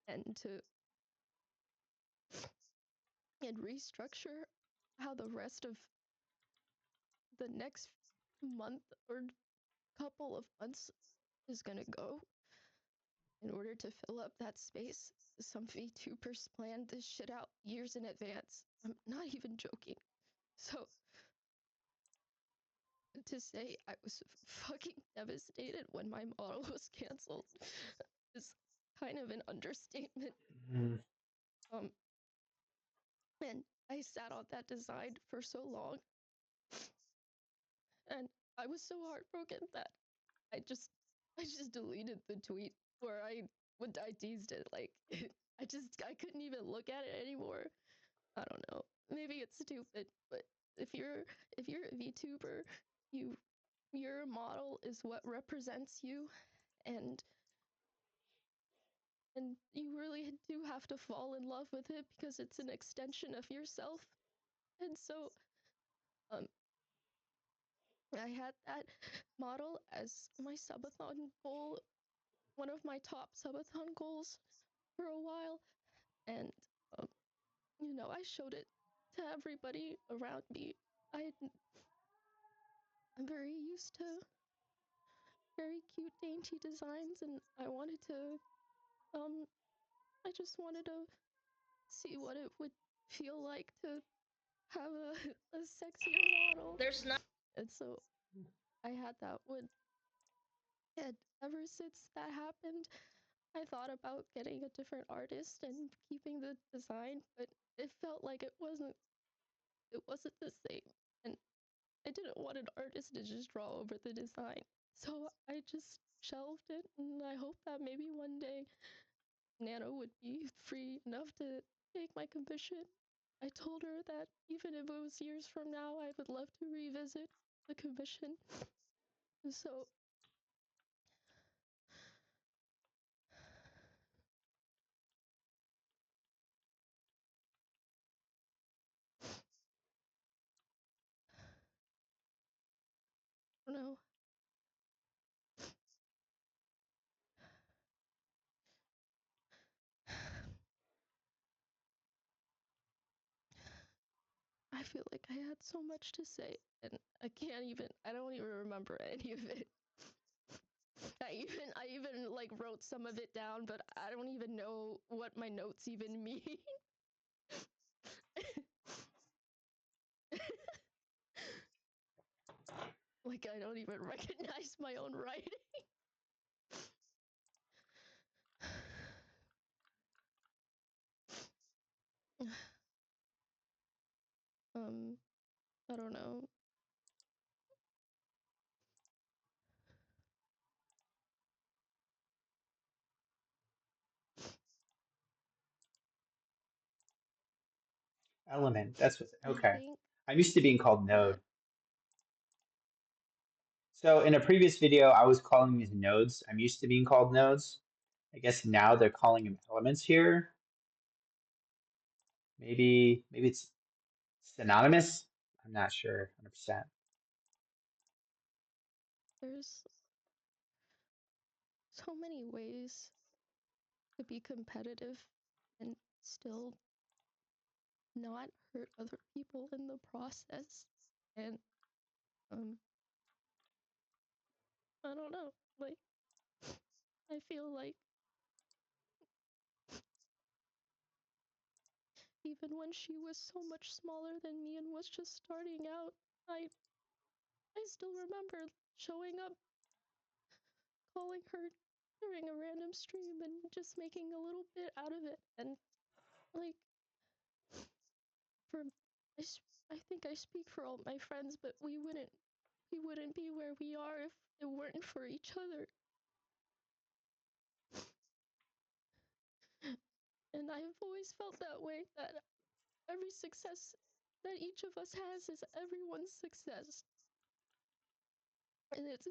and to and restructure how the rest of the next month or couple of months is gonna go in order to fill up that space. Some VTubers plan this shit out years in advance. I'm not even joking. So to say I was fucking devastated when my model was canceled is kind of an understatement. Mm. Um, and I sat on that design for so long, and I was so heartbroken that I just I just deleted the tweet where I teased it. Like I couldn't even look at it anymore. I don't know. Maybe it's stupid, but if you're a VTuber, you your model is what represents you, and you really do have to fall in love with it because it's an extension of yourself. And so um I had that model as my subathon goal, one of my top subathon goals for a while, and um, I showed it to everybody around me. I I'm very used to very cute, dainty designs, and um, I just wanted to see what it would feel like to have a sexier model. There's not. And so I had that one. And ever since that happened, I thought about getting a different artist and keeping the design, but it felt like it wasn't the same. And I didn't want an artist to just draw over the design. So I just shelved it, and I hope that maybe one day Nana would be free enough to take my commission. I told her that even if it was years from now, I would love to revisit the commission. So, I don't know. I feel like I had so much to say, and I don't even remember any of it. I even like wrote some of it down, but I don't even know what my notes even mean. Like I don't even recognize my own writing. um, I don't know. Element. That's what. I Okay. think I'm used to being called that node. So in a previous video, I was calling these nodes. I'm used to being called nodes. I guess now they're calling them elements here. Maybe it's synonymous. I'm not sure 100%. there's so many ways to be competitive and still not hurt other people in the process. And um, I don't know. Like I feel like even when she was so much smaller than me and was just starting out, I still remember showing up, calling her during a random stream and just making a little bit out of it. And like, for I think I speak for all my friends, but we wouldn't be where we are if it weren't for each other. And I've always felt that way, that every success that each of us has is everyone's success. And it's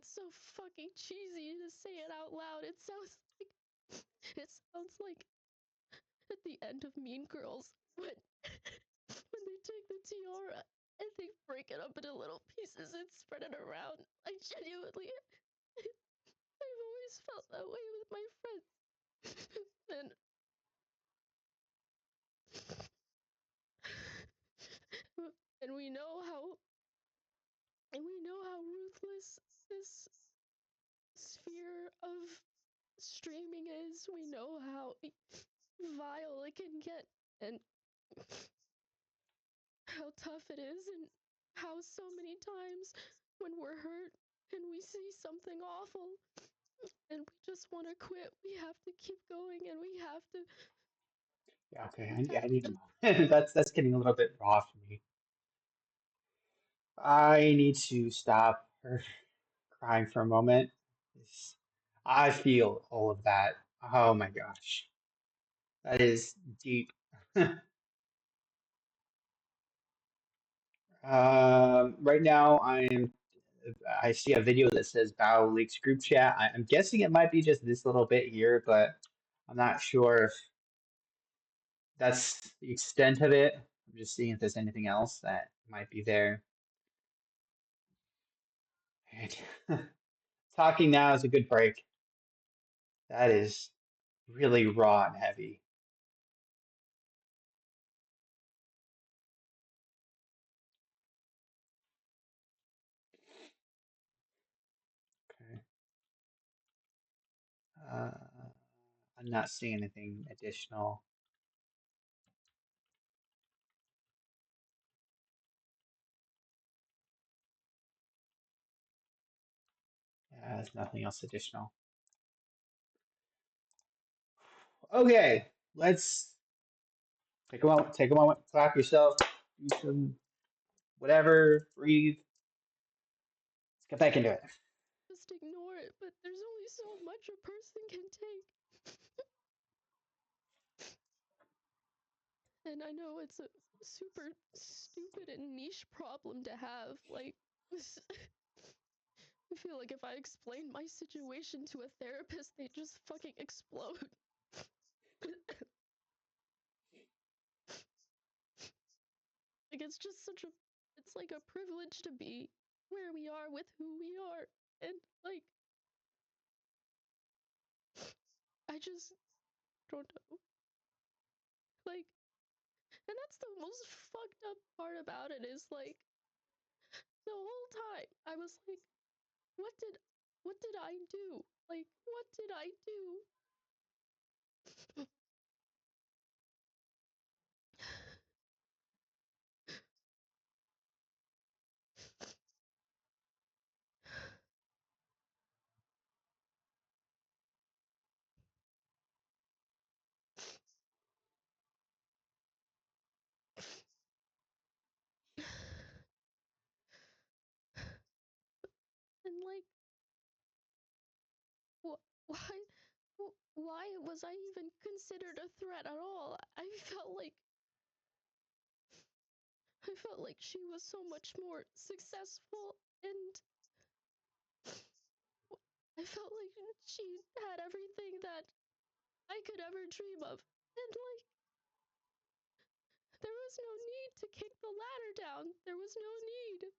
so fucking cheesy to say it out loud. It sounds like at the end of Mean Girls when when they take the tiara and they break it up into little pieces and spread it around. I genuinely, I've always felt that way with my friends. And we know how ruthless this sphere of streaming is. We know how vile it can get, and how tough it is, and how so many times when we're hurt and we see something awful and we just want to quit, we have to keep going, and we have to Yeah, okay, I need a moment. That's getting a little bit raw for me. I need to stop her crying for a moment. It's- I feel all of that. Oh my gosh. That is deep. Right now, I see a video that says Battle League's group chat. I'm guessing it might be just this little bit here, but I'm not sure if that's the extent of it. I'm just seeing if there's anything else that might be there. And talking now is a good break. That is really raw and heavy. Okay. Uh, I'm not seeing anything additional. Yeah, there's nothing else additional. Okay, let's take a moment. Take a moment. Clap yourself. Do some whatever. Breathe. Let's get back into it. just ignore it. But there's only so much a person can take. And I know it's a super stupid and niche problem to have. Like, I feel like if I explained my situation to a therapist, they'd just fucking explode. Like, it's just it's like a privilege to be where we are with who we are. And, like, I just don't know. Like, and that's the most fucked up part about it is, like, the whole time I was like, what did I do? Like, what did I do? And like, why why was I even considered a threat at all? I felt like she was so much more successful, and I felt like she had everything that I could ever dream of. And like, there was no need to kick the ladder down. There was no need.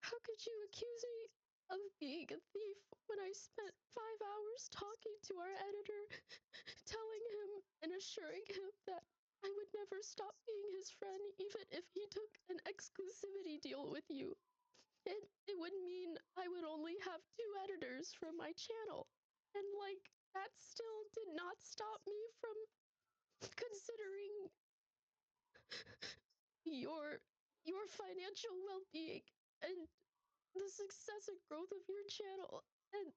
How could you accuse me of being a thief when I spent 5 hours talking to our editor, telling him and assuring him that I would never stop being his friend even if he took an exclusivity deal with you? It would mean I would only have 2 editors for my channel. And like, that still did not stop me from considering your financial well-being and the success and growth of your channel, and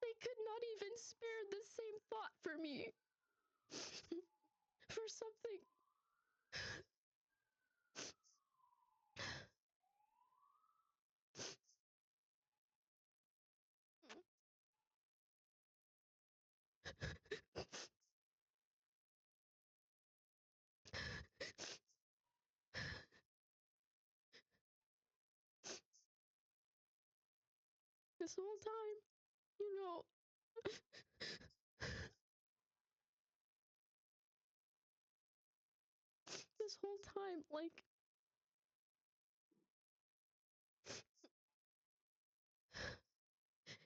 they could not even spare the same thought for me. For something this whole time, you know, this whole time, like,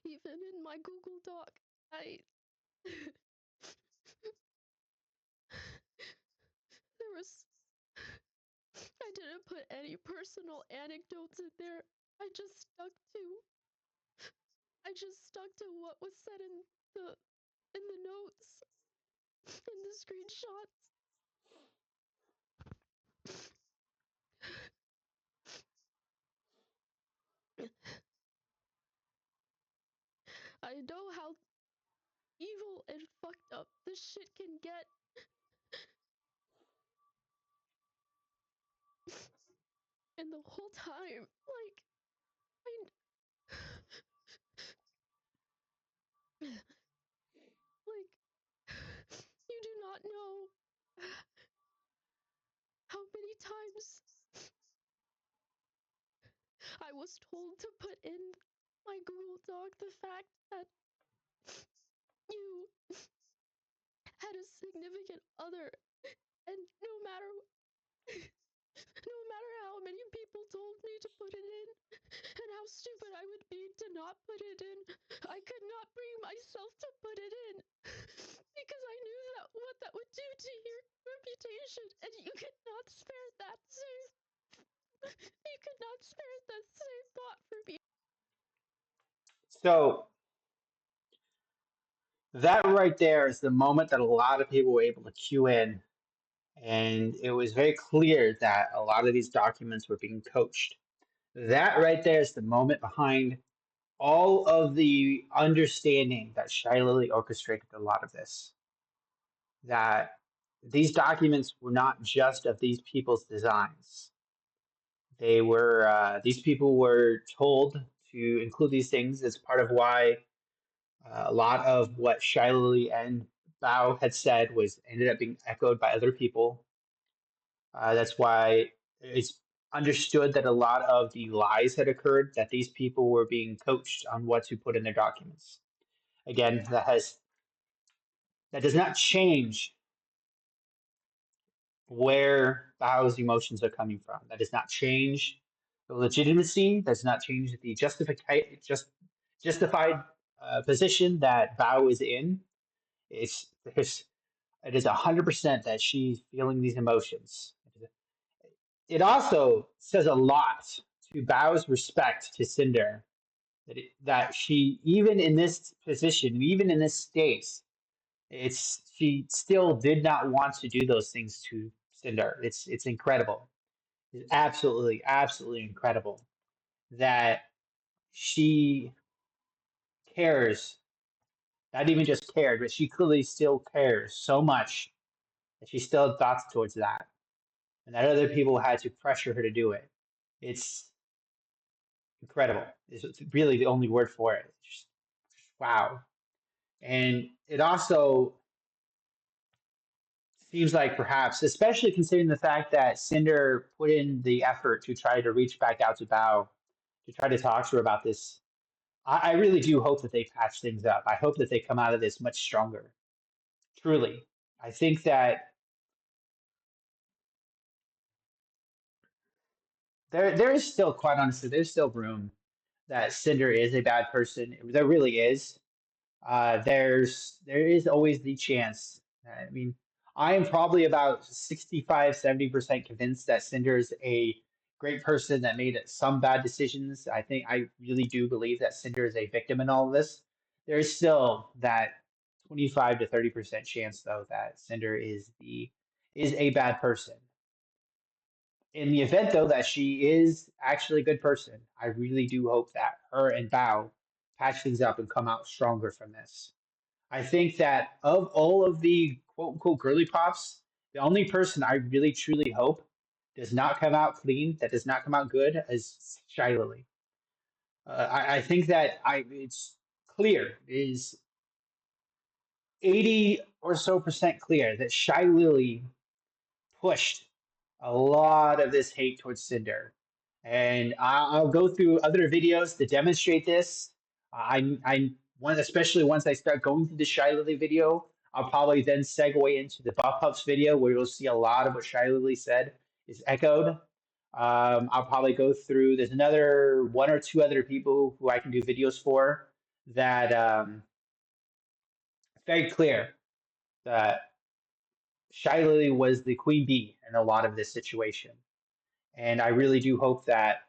even in my Google Doc, I there was I didn't put any personal anecdotes in there. I just stuck to what was said the the notes, in the screenshots. I know how evil and fucked up this shit can get. And the whole time, like, like, you do not know how many times I was told to put in my Google Doc the fact that you had a significant other, and no matter how many people told me to put it in, and how stupid I would be to not put it in, I could not bring myself to put it in because I knew that what that would do to your reputation, and you could not spare that same thought for me. So that right there is the moment that a lot of people were able to cue in, and it was very clear that a lot of these documents were being coached. That right there is the moment behind all of the understanding that Shy Lily orchestrated a lot of this. That these documents were not just of these people's designs. They were these people were told to include these things as part of why a lot of what Shy Lily and Bao had said was ended up being echoed by other people. That's why it's understood that a lot of the lies had occurred, that these people were being coached on what to put in their documents. Again, that does not change where Bao's emotions are coming from. That does not change the legitimacy. Does not change the justified position that Bao is in. It's it is 100% that she's feeling these emotions. It also says a lot to Bao's respect to Cinder that she, even in this position, even in this state, she still did not want to do those things to Cinder. It's incredible. It's absolutely incredible that she cares. Not even just cared, but she clearly still cares so much that she still had thoughts towards that, and that other people had to pressure her to do it. It's incredible. It's really the only word for it. It's just, wow. And it also seems like perhaps, especially considering the fact that Cinder put in the effort to try to reach back out to Bao to try to talk to her about this. I really do hope that they patch things up. I hope that they come out of this much stronger. Truly. I think that there is still, quite honestly, there's still room that Cinder is a bad person. There really is. There is always the chance. I mean, I am probably about 65-70% convinced that Cinder is a great person that made some bad decisions. I really do believe that Cinder is a victim in all of this. There is still that 25 to 30% chance though that Cinder is a bad person. In the event though that she is actually a good person, I really do hope that her and Bao patch things up and come out stronger from this. I think that of all of the quote unquote girly pops, the only person I really truly hope does not come out clean, that does not come out good, is Shy Lily. I think that it's clear, it is 80 or so percent clear that Shy Lily pushed a lot of this hate towards Cinder. And I'll go through other videos to demonstrate this. Especially once I start going through the Shy Lily video, I'll probably then segue into the Buff Pups video where you'll see a lot of what Shy Lily said is echoed. I'll probably go through, there's another one or two other people who I can do videos for that it's very clear that Shy Lily was the queen bee in a lot of this situation. And I really do hope that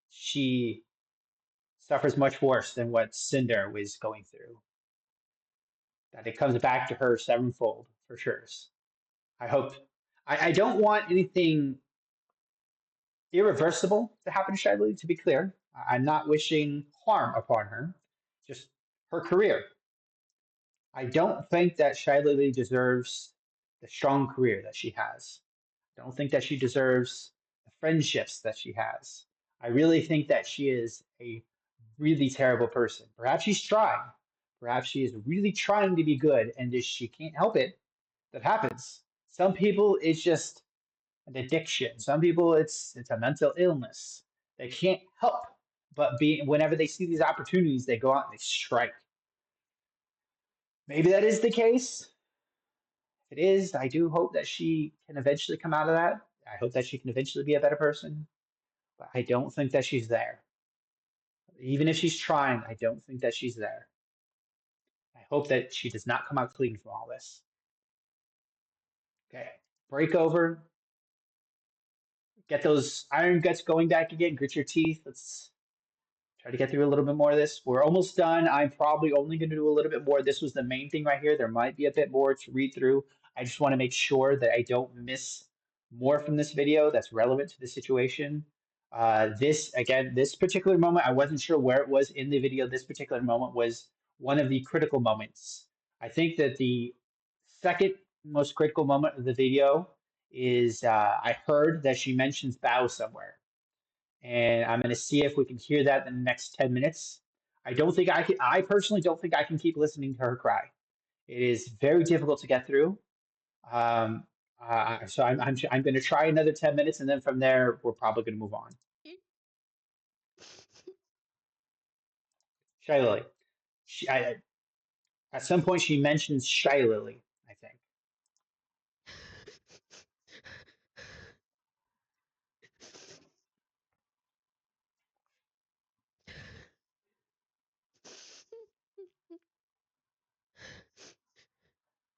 she suffers much worse than what Cinder was going through. That it comes back to her sevenfold for sure. I hope. I don't want anything irreversible to happen to Shiley, to be clear. I'm not wishing harm upon her, just her career. I don't think that Shiley deserves the strong career that she has. I don't think that she deserves the friendships that she has. I really think that she is a really terrible person. Perhaps she's trying. Perhaps she is really trying to be good, and if she can't help it, that happens. Some people it's just an addiction. Some people it's a mental illness. They can't help but be whenever they see these opportunities, they go out and they strike. Maybe that is the case. If it is, I do hope that she can eventually come out of that. I hope that she can eventually be a better person. But I don't think that she's there. Even if she's trying, I don't think that she's there. I hope that she does not come out clean from all this. Okay. Break over. Get those iron guts going back again. Grit your teeth. Let's try to get through a little bit more of this. We're almost done. I'm probably only going to do a little bit more. This was the main thing right here. There might be a bit more to read through. I just want to make sure that I don't miss more from this video that's relevant to the situation. This particular moment, I wasn't sure where it was in the video. This particular moment was one of the critical moments. I think that the second most critical moment of the video is I heard that she mentions bow somewhere, and I'm going to see if we can hear that in the next 10 minutes. I don't think I can. I personally don't think I can keep listening to her cry. It is very difficult to get through. Um, I'm going to try another 10 minutes, and then from there we're probably going to move on. Shy Lily. At some point she mentions Shy Lily, I think.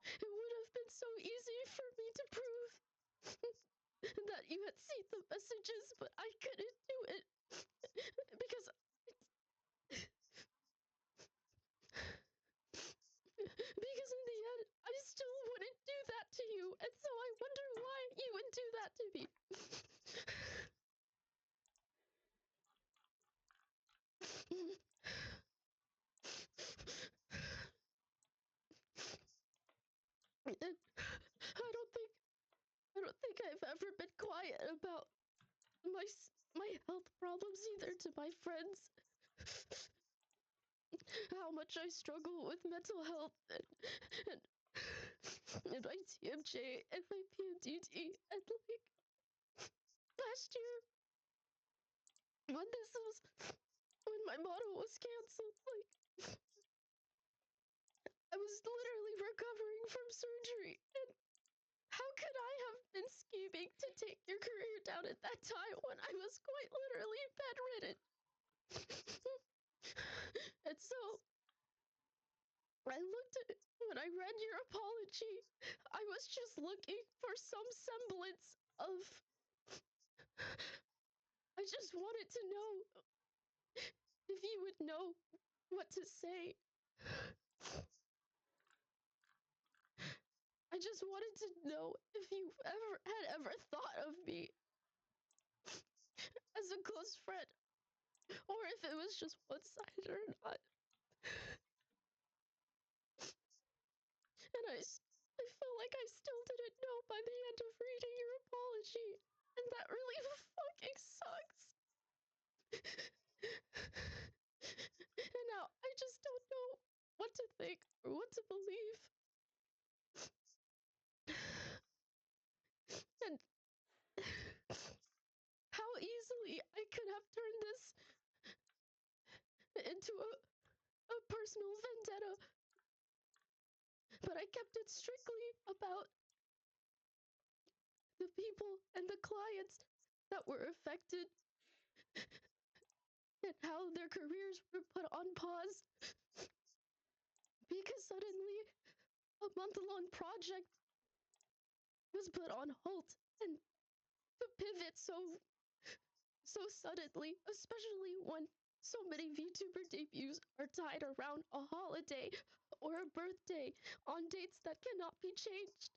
It would have been so easy for me to prove that you had seen the messages, but I couldn't do it because because in the end I still wouldn't do that to you, and so I wonder why you would do that to me. I don't think I've ever been quiet about my health problems either to my friends. How much I struggle with mental health and my TMJ and my PMDD, and like last year when my model was canceled, like I was literally recovering from surgery, and how could I have been scheming to take your career down at that time when I was quite literally bedridden? And so when I read your apology, I was just looking for some semblance of. I just wanted to know if you would know what to say. I just wanted to know if you ever thought of me as a close friend, or if it was just one-sided or not. And I feel like I still didn't know by the end of reading your apology, and that really fucking sucks. And now I just don't know what to think or what to believe. And how easily I could have turned this into a personal vendetta, but I kept it strictly about the people and the clients that were affected and how their careers were put on pause because suddenly a month-long project was put on hold, and to pivot so suddenly, especially when so many VTuber debuts are tied around a holiday or a birthday on dates that cannot be changed.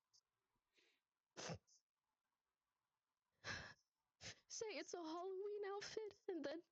Say it's a Halloween outfit, and then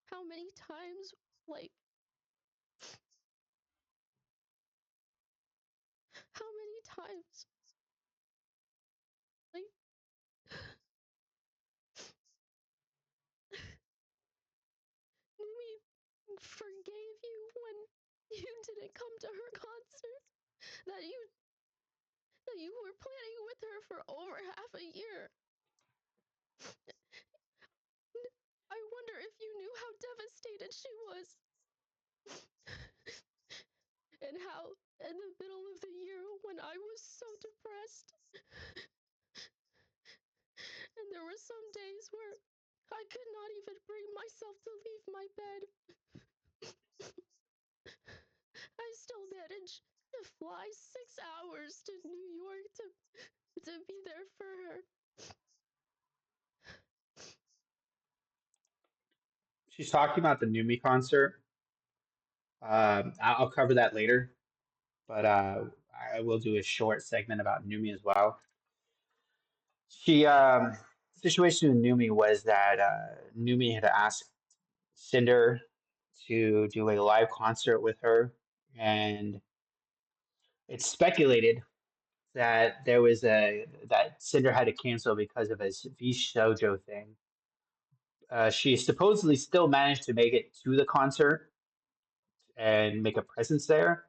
how many times, like, how many times, like, Numi forgave you when you didn't come to her concert, that you were planning with her for over half a year. I wonder if you knew how devastated she was. And how, in the middle of the year, when I was so depressed, and there were some days where I could not even bring myself to leave my bed, I still managed to fly 6 hours to New York to be there for her. She's talking about the Numi concert. I'll cover that later, but I will do a short segment about Numi as well. She situation with Numi was that Numi had asked Cinder to do a live concert with her, and it's speculated that there was a that Cinder had to cancel because of his V Shoujo thing. She supposedly still managed to make it to the concert and make a presence there,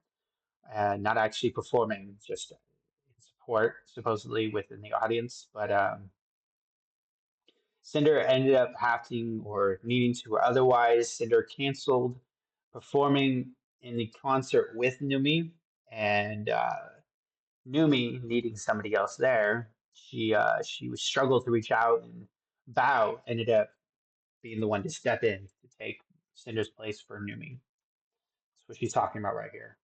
not actually performing, just in support, supposedly within the audience. But Cinder ended up having or needing to, or otherwise, Cinder canceled performing in the concert with Numi, and Numi needing somebody else there. She was struggled to reach out, and Bao ended up being the one to step in to take Cinder's place for Numi. That's what she's talking about right here.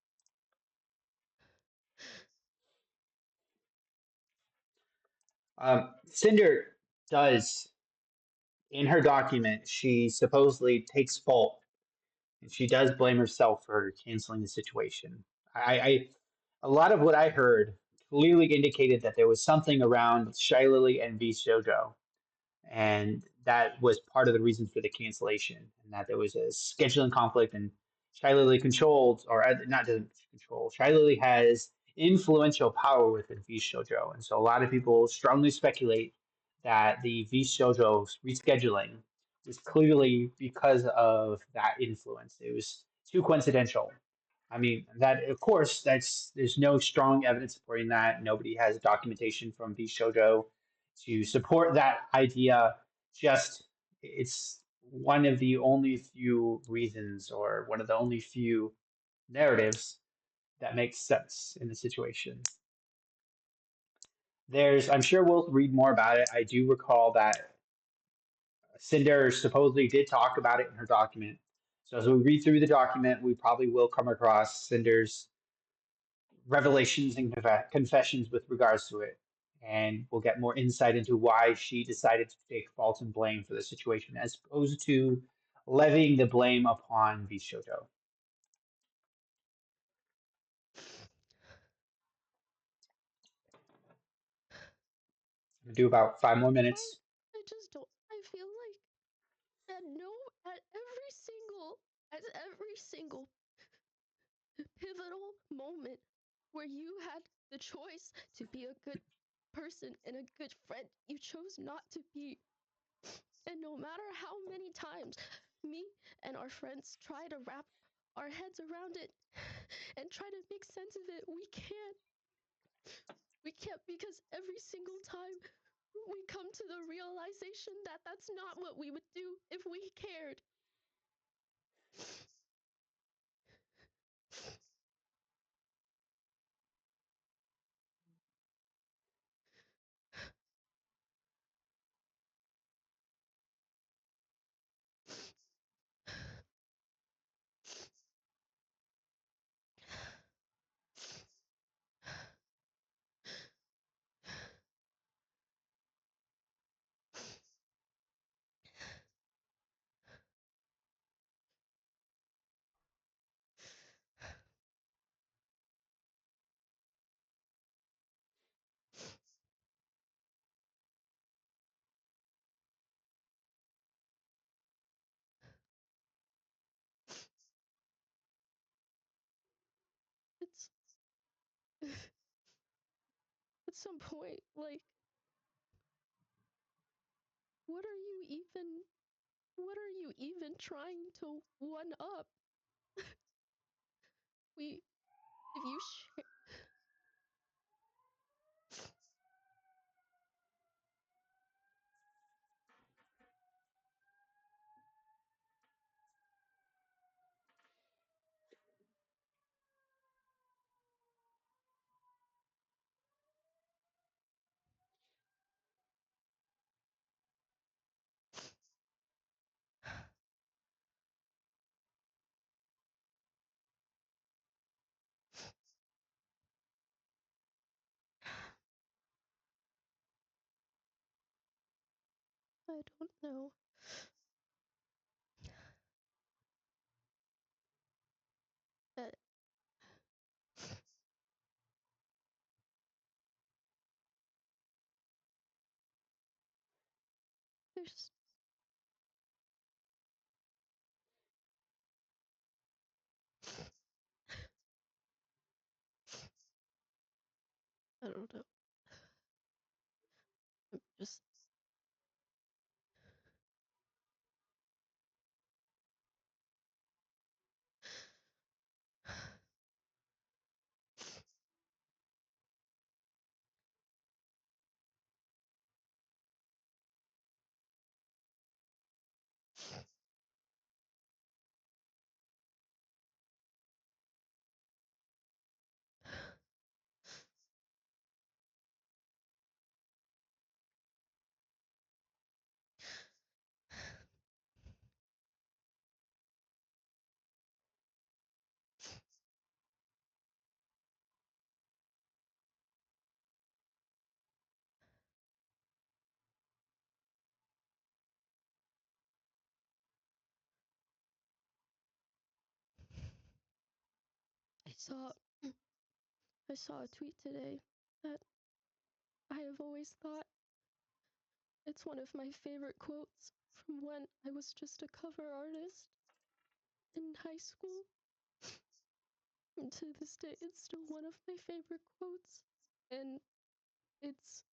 Cinder does, in her document, she supposedly takes fault and she does blame herself for canceling the situation. A lot of what I heard clearly indicated that there was something around Shylily and V Shoujo, and that was part of the reason for the cancellation, and that there was a scheduling conflict, and Shy Lily controlled, or not doesn't control. Shy Lily has influential power within V Shoujo, and so a lot of people strongly speculate that the V Shoujo's rescheduling was clearly because of that influence. It was too coincidental. I mean, that of course, that's there's no strong evidence supporting that. Nobody has documentation from V Shoujo to support that idea. Just it's one of the only few reasons, or one of the only few narratives that makes sense in the situation. I'm sure we'll read more about it. I do recall that Sinder supposedly did talk about it in her document. So as we read through the document, we probably will come across Cinder's revelations and confessions with regards to it. And we'll get more insight into why she decided to take fault and blame for the situation as opposed to levying the blame upon Vishoto. Do about 5 more minutes. I just don't. I feel like at every single pivotal moment where you had the choice to be a good person and a good friend, you chose not to be. And no matter how many times me and our friends try to wrap our heads around it and try to make sense of it, we can't. We can't because every single time we come to the realization that that's not what we would do if we cared. It's at some point, like, what are you even what are you even trying to one up? We if you sh- I don't know. Uh, there's I don't know. I'm just I saw I saw a tweet today that I have always thought it's one of my favorite quotes from when I was just a cover artist in high school. And to this day, it's still one of my favorite quotes. And it's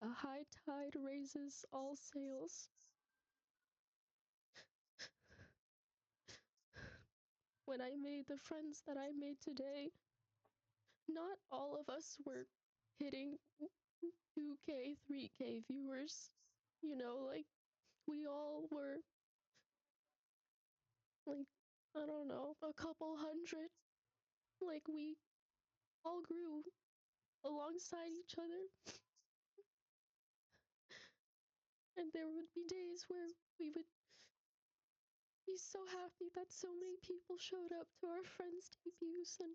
a high tide raises all sails. When I made the friends that I made today, not all of us were hitting 2K, 3K viewers. You know, like, we all were, like, I don't know, a couple hundred. Like, we all grew alongside each other. And there would be days where we would be so happy that so many people showed up to our friends' debuts, and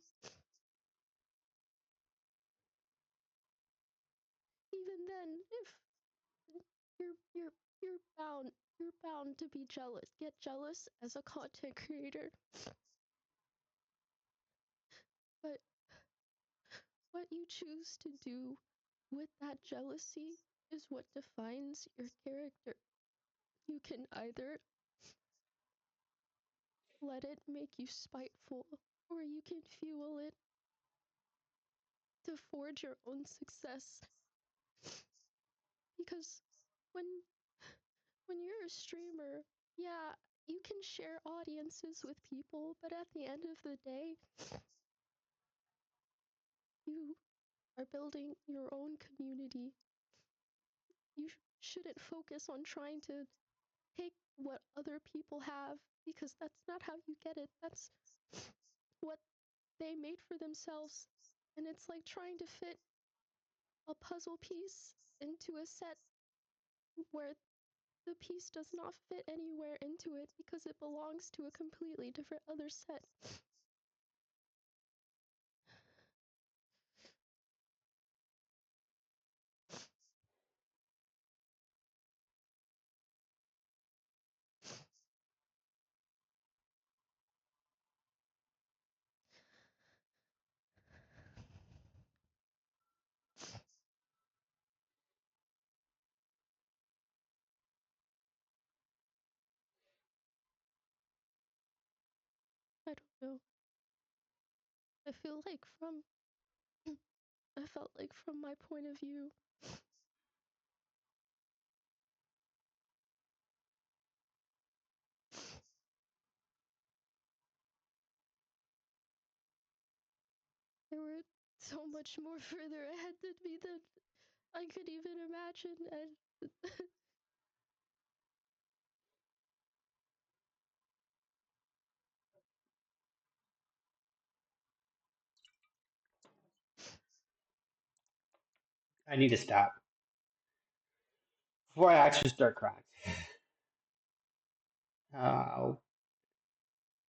even then, if you're you're bound to be jealous, get jealous as a content creator. But what you choose to do with that jealousy is what defines your character. You can either let it make you spiteful, or you can fuel it to forge your own success. Because when you're a streamer, yeah, you can share audiences with people, but at the end of the day, you are building your own community. You shouldn't focus on trying to take what other people have, because that's not how you get it. That's what they made for themselves. And it's like trying to fit a puzzle piece into a set where the piece does not fit anywhere into it because it belongs to a completely different other set. I don't know. I feel like from I felt like from my point of view, they were so much more further ahead than me than I could even imagine, and I need to stop before I actually start crying.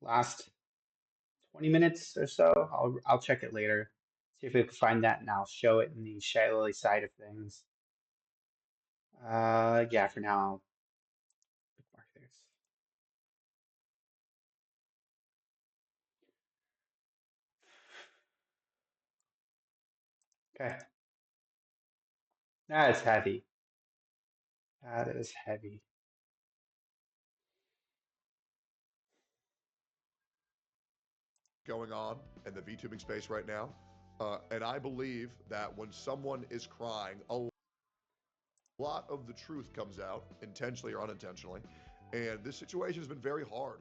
Last 20 minutes or so. I'll check it later. See if we can find that and I'll show it in the Shiley side of things. Yeah, for now I'll bookmark this. Okay. That is heavy. That is heavy. Going on in the VTubing space right now. And I believe that when someone is crying, a lot of the truth comes out, intentionally or unintentionally. And this situation has been very hard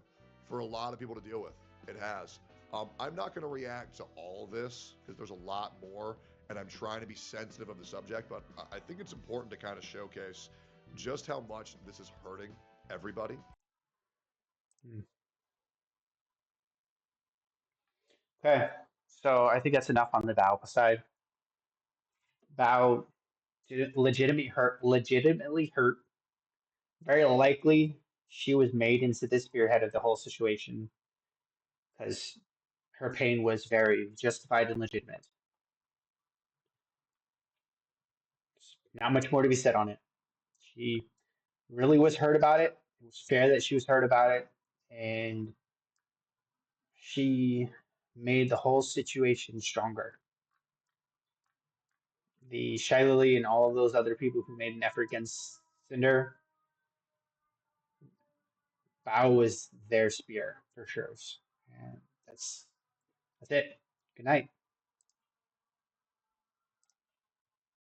for a lot of people to deal with. It has. I'm not going to react to all of this because there's a lot more, and I'm trying to be sensitive of the subject. But I think it's important to kind of showcase just how much this is hurting everybody. Hmm. Okay, so I think that's enough on the Bao side. Bao legitimately hurt. Very likely, she was made into the spearhead of the whole situation because her pain was very justified and legitimate. Not much more to be said on it. She really was hurt about it. It was fair that she was hurt about it, and she made the whole situation stronger. The Shiley and all of those other people who made an effort against Cinder, Bao was their spear for sure. And that's it. Good night.